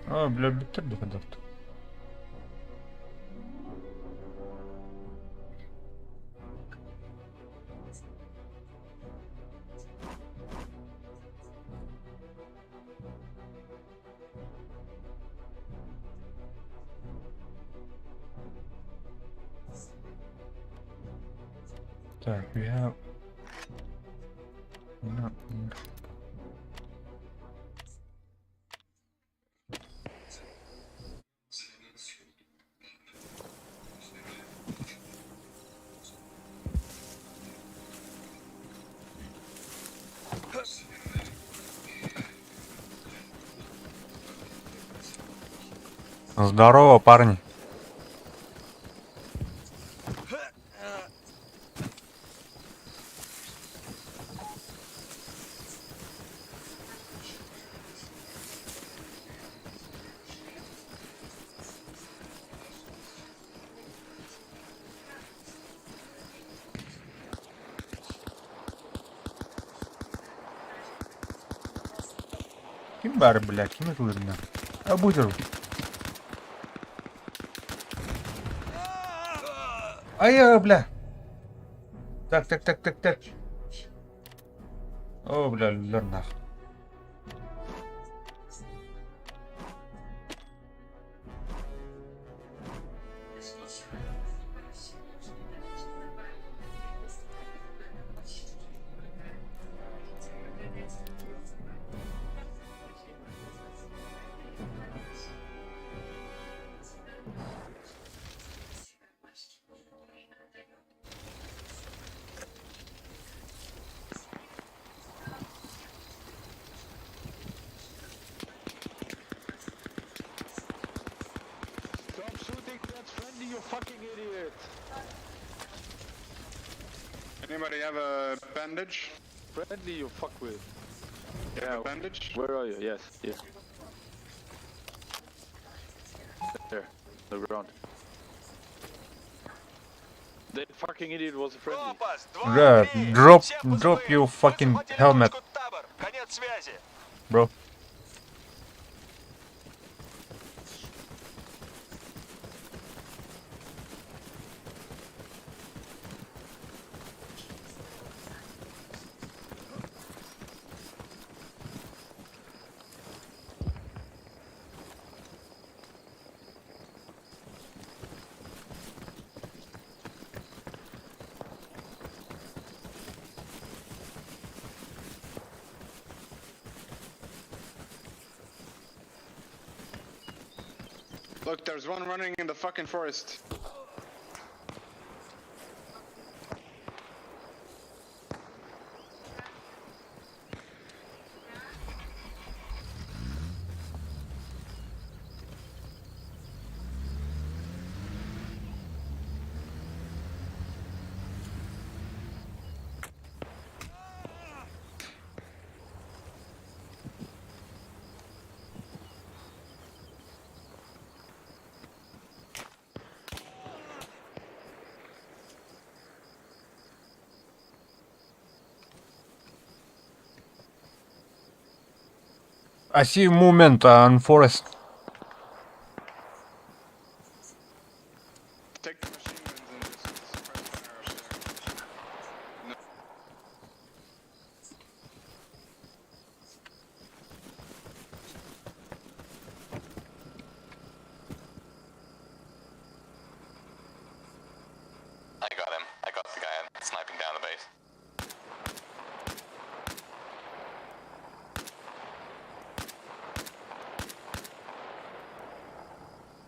Бля, bitirdi kadar. Так, я... Здорово, парни. Kim bari, bля, kim öldürdün? Buyur. Ай, бля. Так. О, бля, лёрнах. Stop shooting that friendly, you fucking idiot! Anybody have a bandage? Friendly, you fuck with. You have a bandage? Where are you? Yes, yeah. There, the ground. That fucking idiot was a friendly. Бля, drop your fucking helmet, bro. Look, there's one running in the fucking forest. I see movement on forest. Take the machine guns and just suppress fire up there. No. I got him. I got the guy sniping down the base.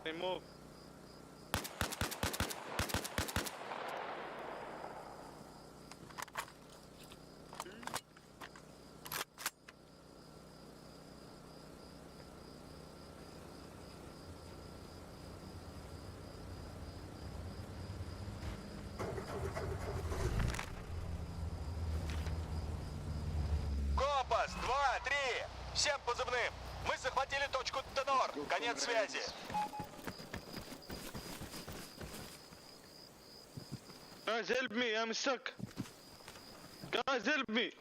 They move. Компас, 2, 3, всем позывным. Мы захватили точку Тенор. Конец связи. Guys, help me! I'm stuck. Guys, help me!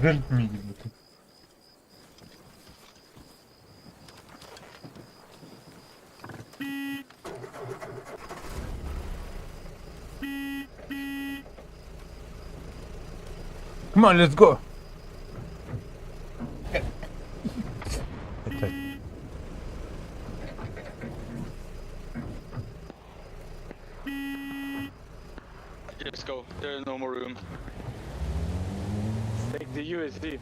Help me gibi. Come on, let's go. Okay. Let's go. There is no more room. Take the USD.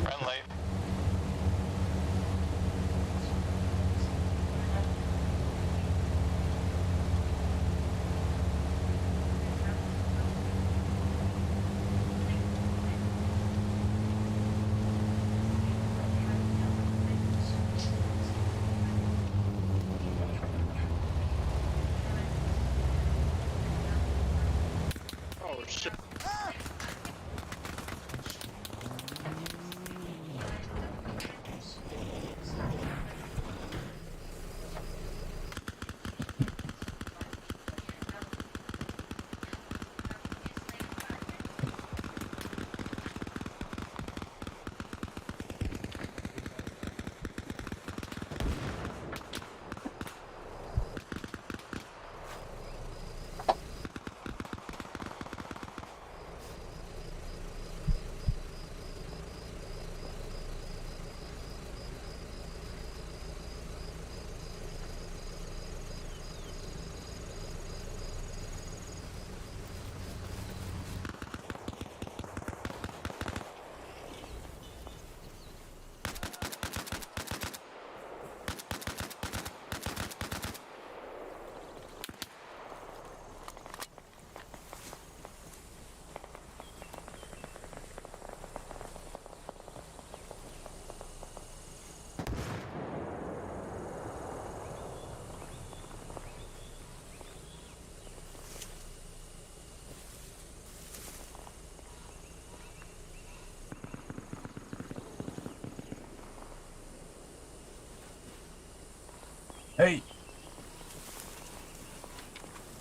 Friendly. Oh shit. Hey.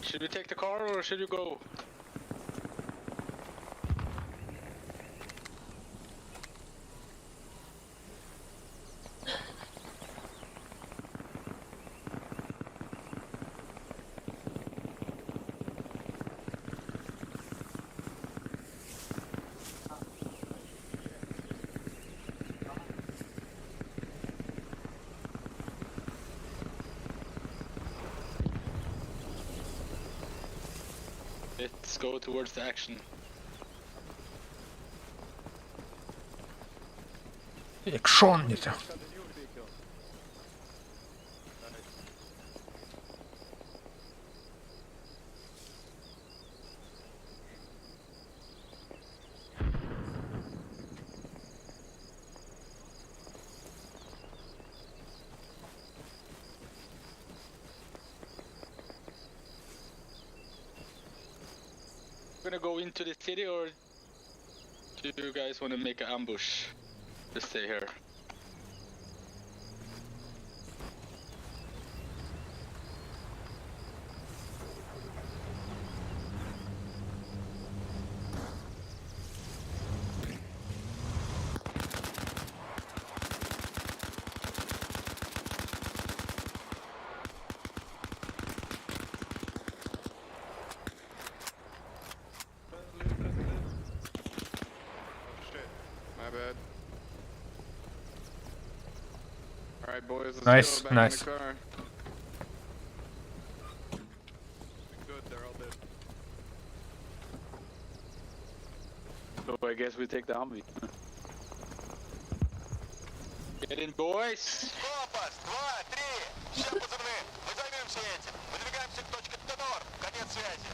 Should we take the car or should you go? let's go towards the action. Экшон дите. Gonna go into the city, or do you guys want to make an ambush to stay here? My bad. Alright, boys, let's Nice, go back nice. in the car. Good, they're all dead. So I guess we take the Humvee. Get in, boys! Компас, 2, 3. Сейчас, пацаны, мы займемся этим. Выдвигаемся к точке Тенор. Конец связи.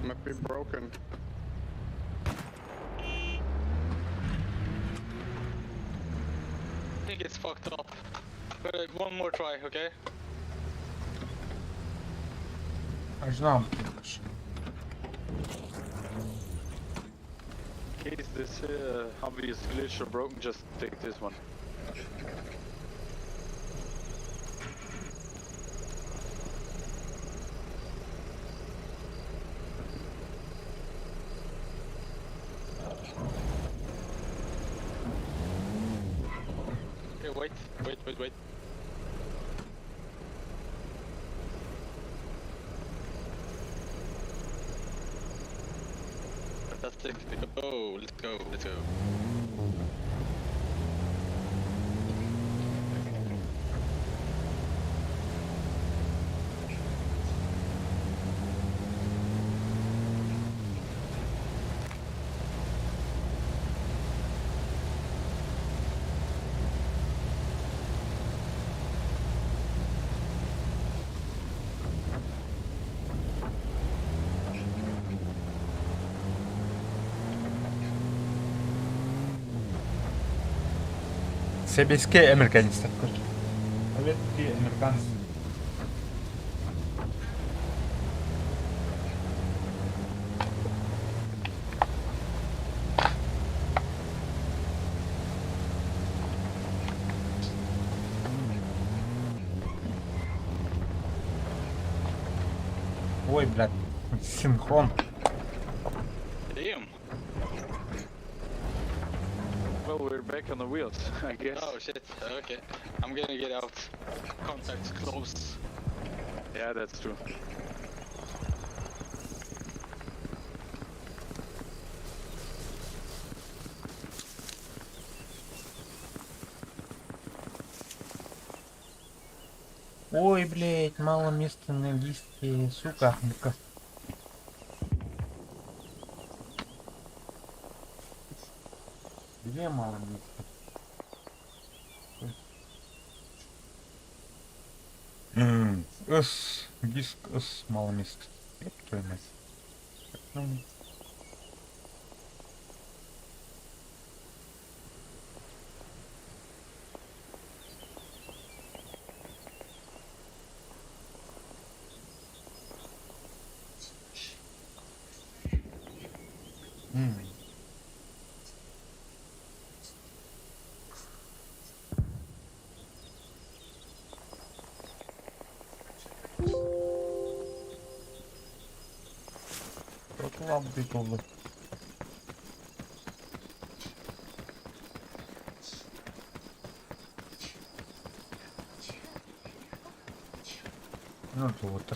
Might be broken. I think it's fucked up. But one more try, okay? Ajudar. In case this Humvee is glitched or broken, just take this one. Okay, wait. Fantastic. Let's go. Себеський американець також. Советський американець. Ой, блядь, синхрон. Damn. Well, we're back on the wheels, I guess. Oh shit, okay. I'm gonna get out. Contact's close. Yeah, that's true. Ой, блядь, мало места на диске, сука. Ну-ка. Где мало места? Диск С, мало места. Ёб твою мать. Ну, лампы полы. Ну, то вот.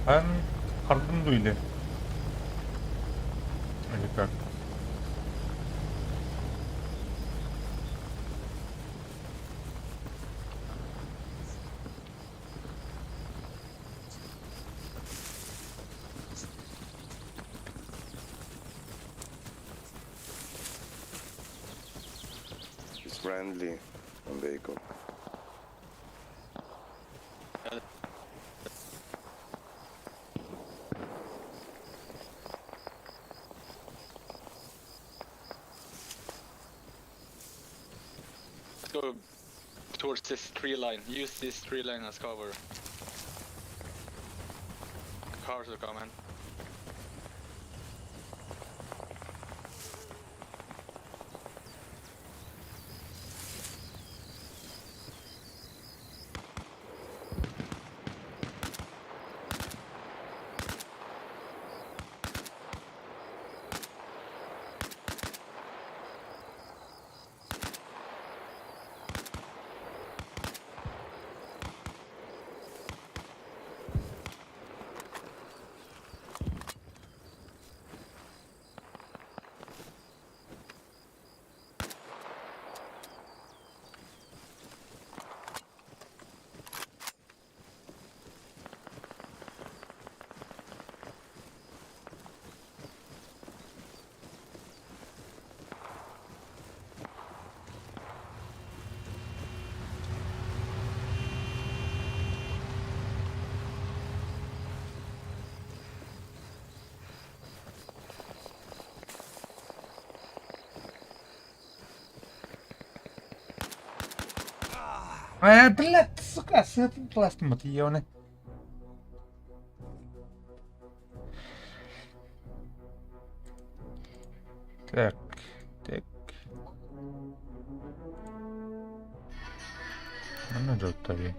Han hardım duydu. Или как? It's friendly on vehicle. Let's go towards this tree line. Use this tree line as cover. Cars are coming. Блядь, сука, с этим пластом отъёбаный. Так, так. Ну, да, тави.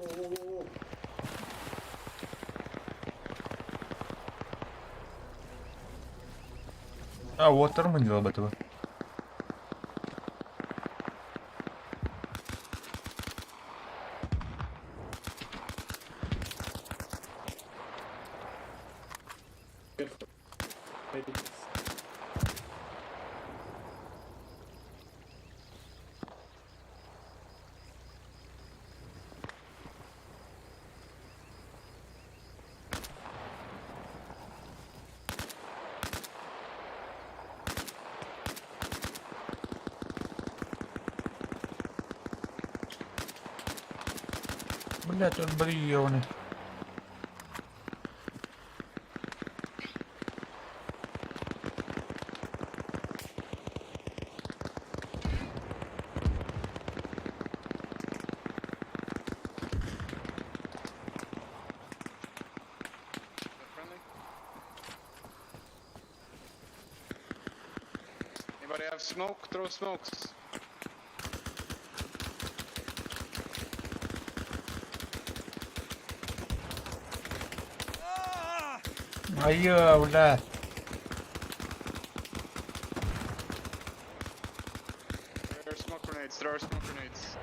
Whoa. А, вот мы делал об этого. Careful. Maybe it's... Блядь, он бриёный. Friendly? Anybody have smoke? Throw smokes. Айо, бля. There are smoke grenades. There are smoke grenades.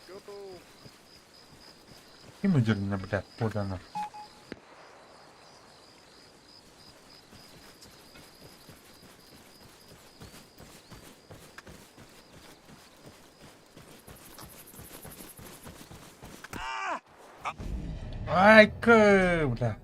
Go. И мудерно, блядь, подано. Ай, бля.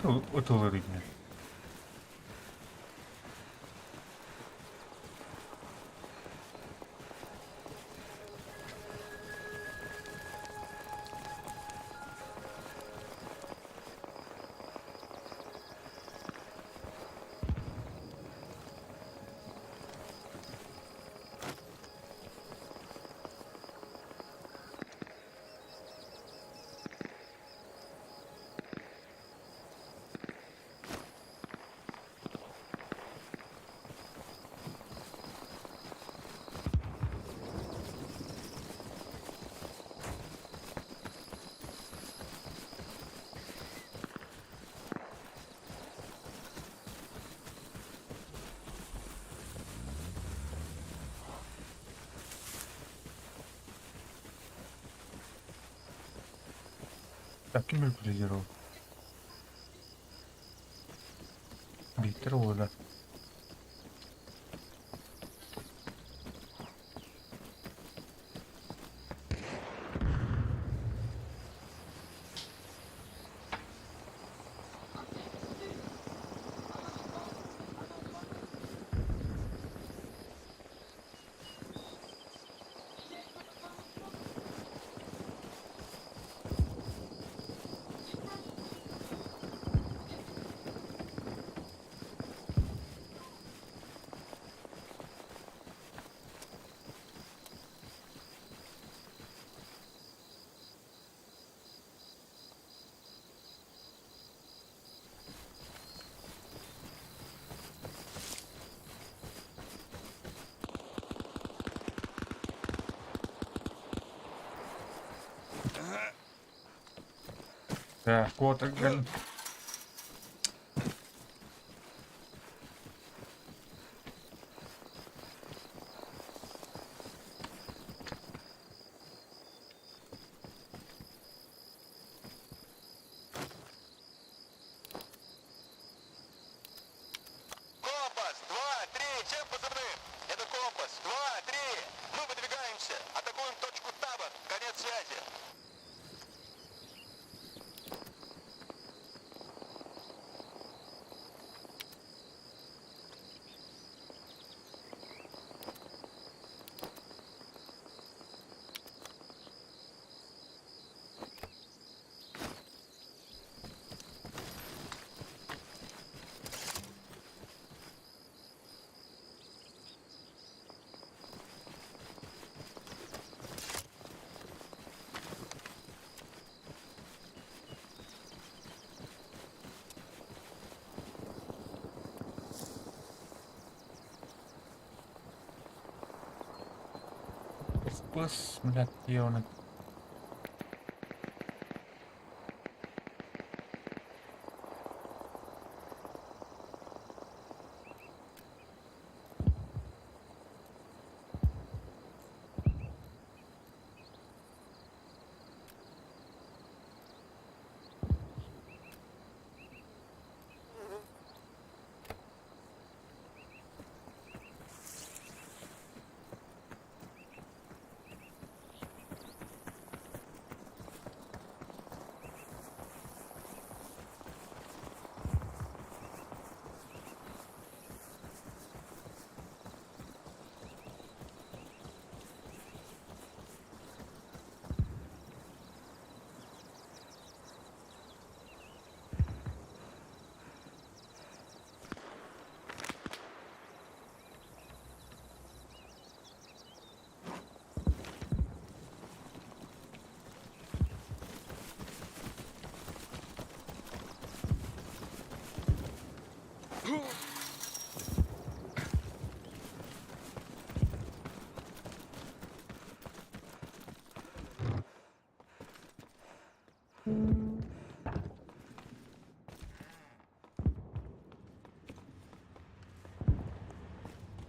Utulur yine. Таким регулировал. Биттер oldu. Ya, kuota kan. Компас, 2-3, чем позывным? Это компас, 2-3. Мы выдвигаемся. Атакуем точку табор. Конец связи. Plus melihat ona.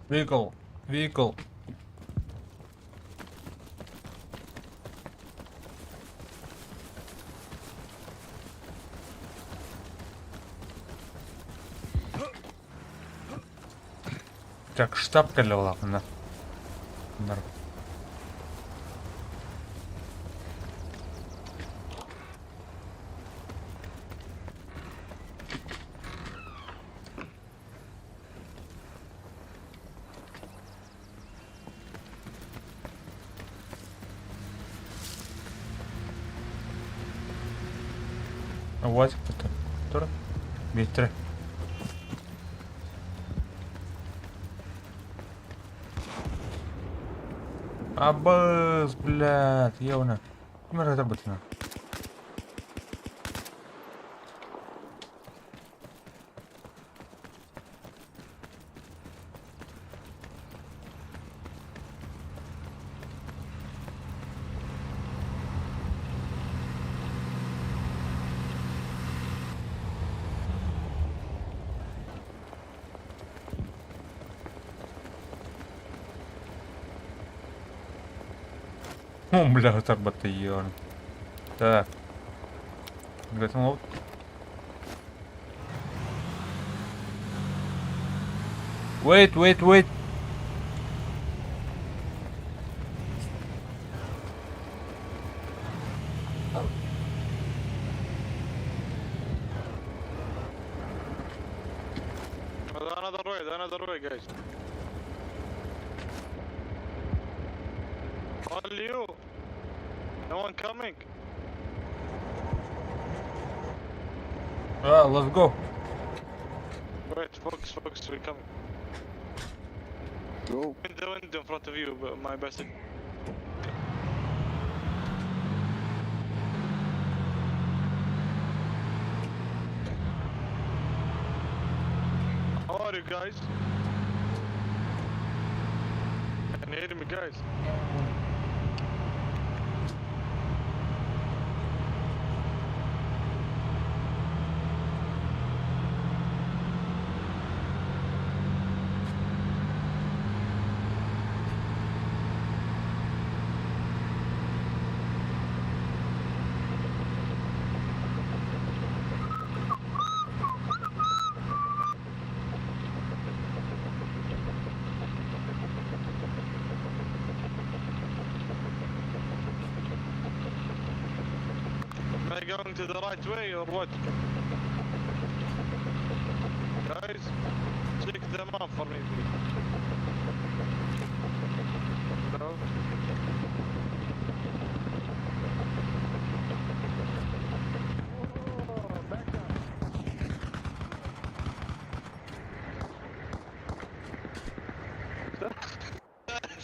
Vehicle. Так, штаб келіп мына. Bunlar. Uvazик это. Тура. Битре. Абаз, блядь, явно. Кімер работина. Бля, так батальон. Так. Готов. Wait. Another way, guys. Only you. No one coming. Let's go. Wait, focus, we're coming. Go. The window in front of you, but my best. How are you guys? Can you hear me, guys? Am I going to the right way or what? Guys, check them up for me, please. Hello?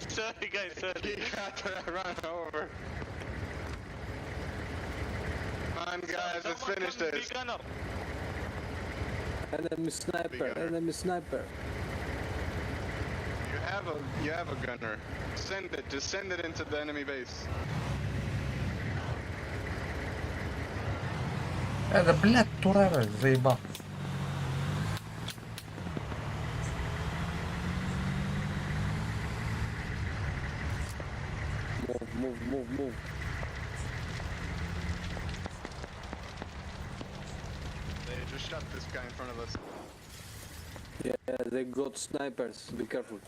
Sorry guys, sorry. You got to run over. Come on guys, let's finish this. Enemy sniper. You have a gunner. Just send it into the enemy base. Это, блядь, турара, заебал. Move. They just shot this guy in front of us. Yeah, they got snipers. Be careful.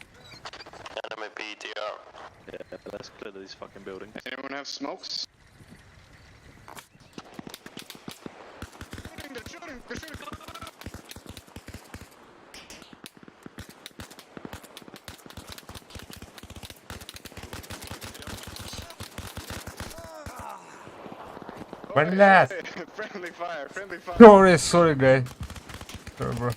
Enemy PTR. Yeah, let's clear these fucking buildings. Anyone have smokes? They're shooting! Блядь. Friendly fire. Sorry, guys. Sorry, bro.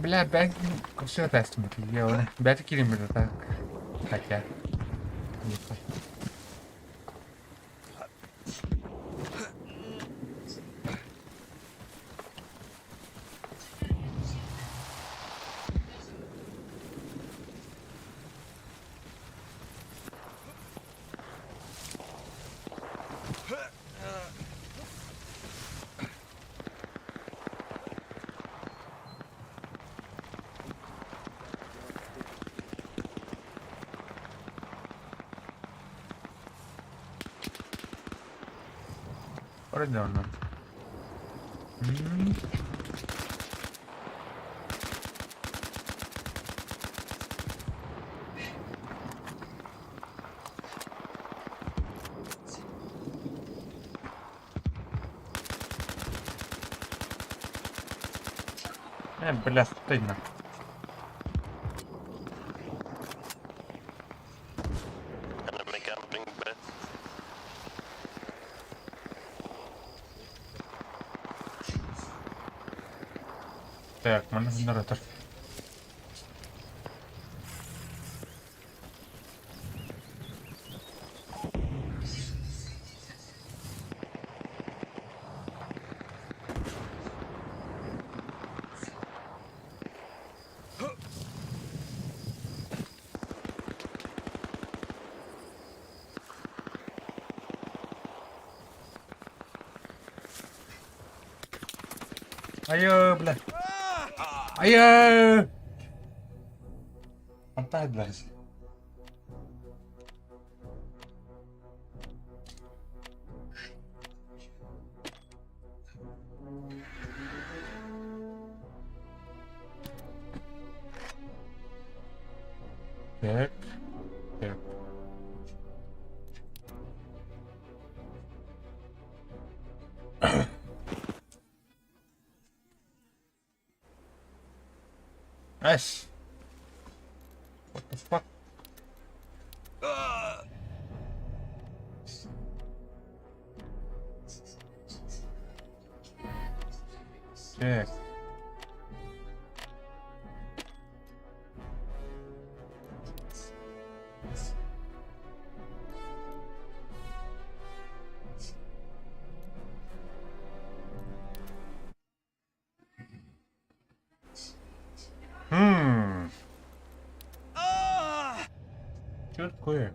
Бля, бэк... Все тестим это делали. Бэт килим это так. Хотя... Ехать. Определенно. Бля, стыдно. Enemy camping bed. Так, мене генератор. Ayo, бля. Ayo! Опять, блядь. Так. Так. Ash. What the fuck? Так. Что такое?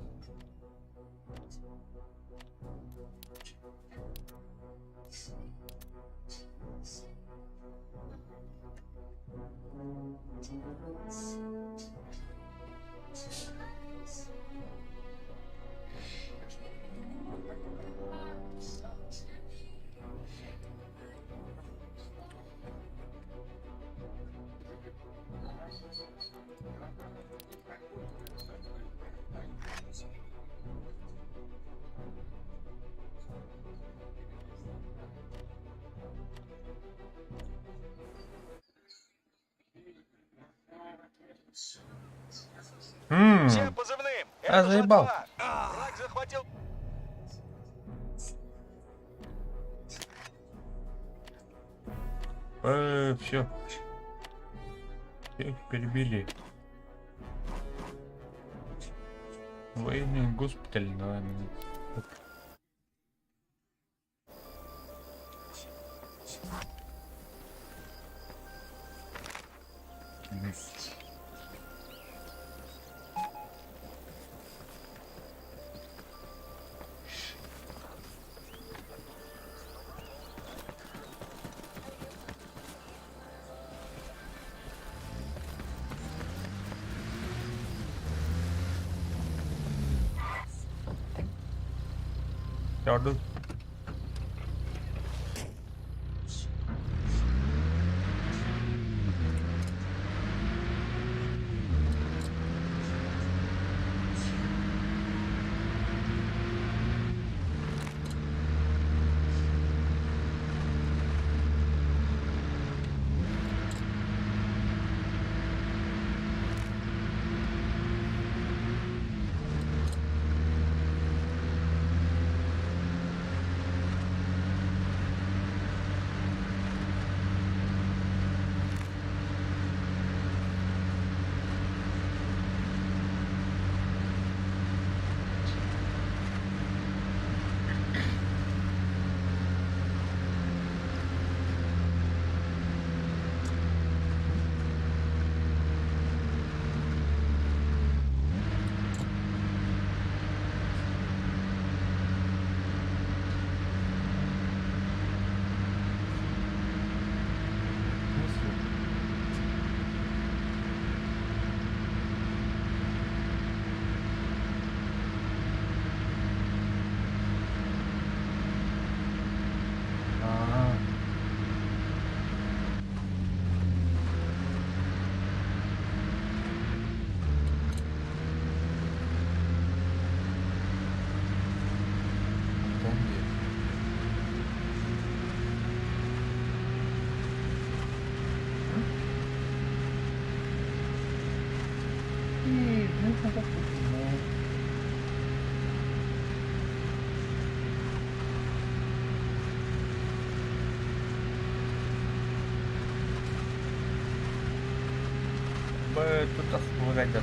Всем позывным! А, Это заебал. Жа-2. Враг захватил... Все. Всех перебили. Военный госпиталь, наверное. Order. Тут располагать.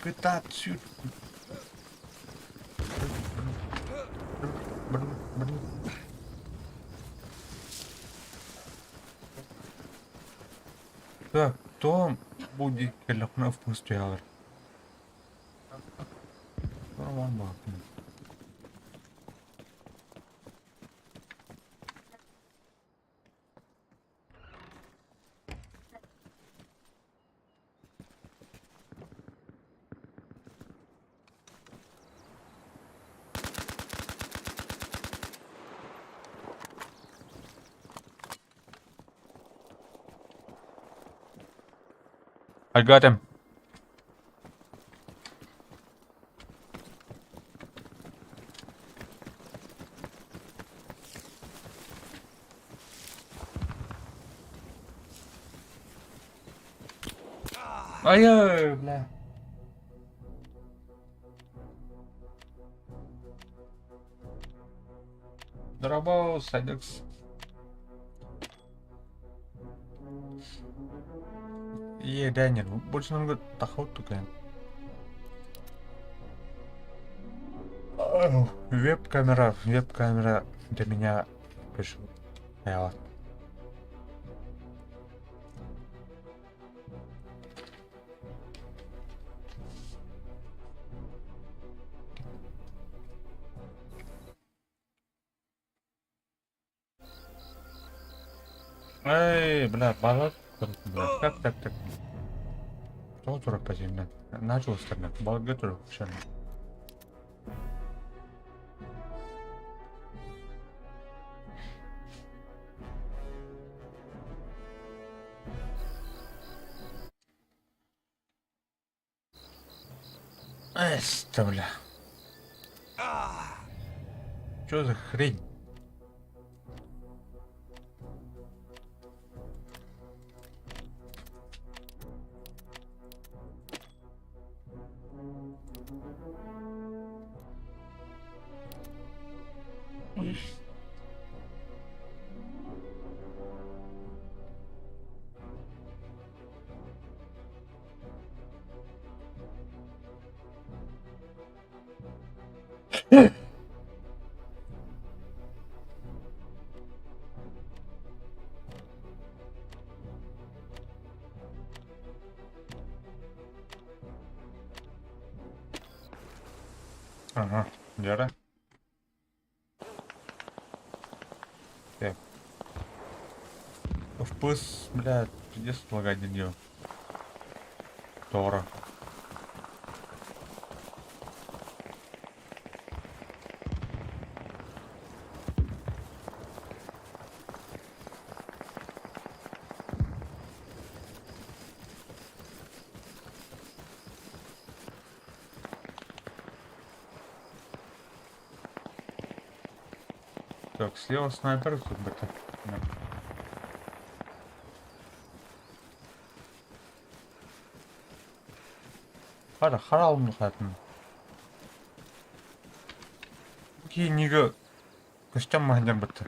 Get отсюда. Так, кто будет телефон впустил? Нормально. I got him. Ай, бля. Дорабал, Сайдекс. Iya Daniel, больше нам говорит, тахот тукен. Веб-камера для меня пришел. Я. Эй, бля, балат. Как так? Что турок по земле? Начал стрелять. Балга турок, шарм. Эста, бля. Чё за хрень? Ага, Лера. Так. Впуск, блядь, придется полагать на нее. Тора. Так, слева снайпер тут бы так. Харалым хатын. Кейінгі костюм магнер бітті.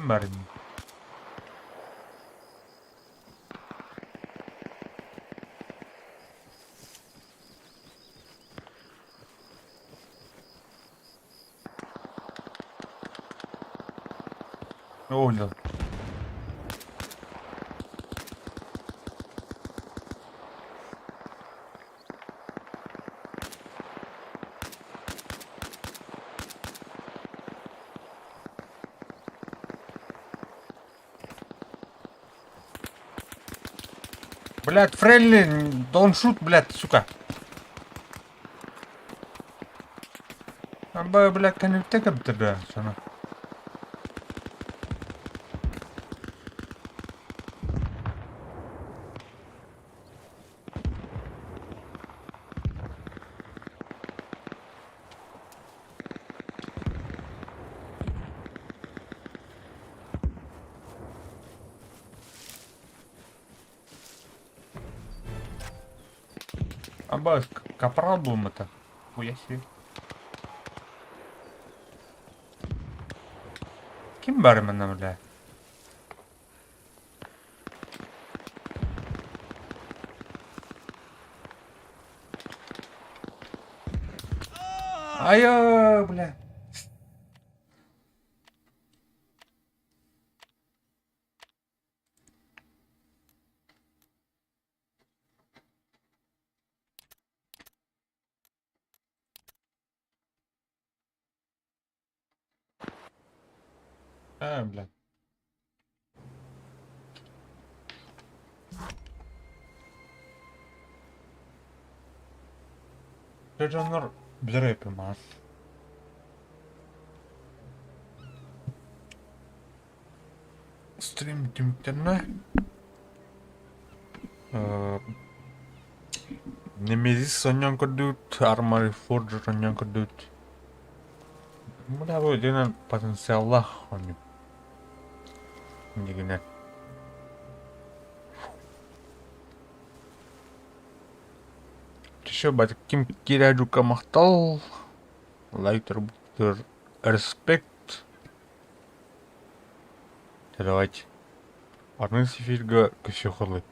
Бәрін. Olha. Блядь, Фрейли, don't shoot, блядь, сука. Абай, блядь, коннектика бітірді, sana. Абай, капрал был мы-то. Хуя себе. Kim var benden öyle? Ayo, бля. Бля. Canlar bilir yapamaz. Stream limitlerine Nemesis oynayan kadut, Armory Forge oynayan kadut. Bu da böyle denen potansiyellah oynuyor. Yine. Еще бать ким киряджука махтал. Лайтер бутер респект. Давайте. Арнысы фирга кафе холы.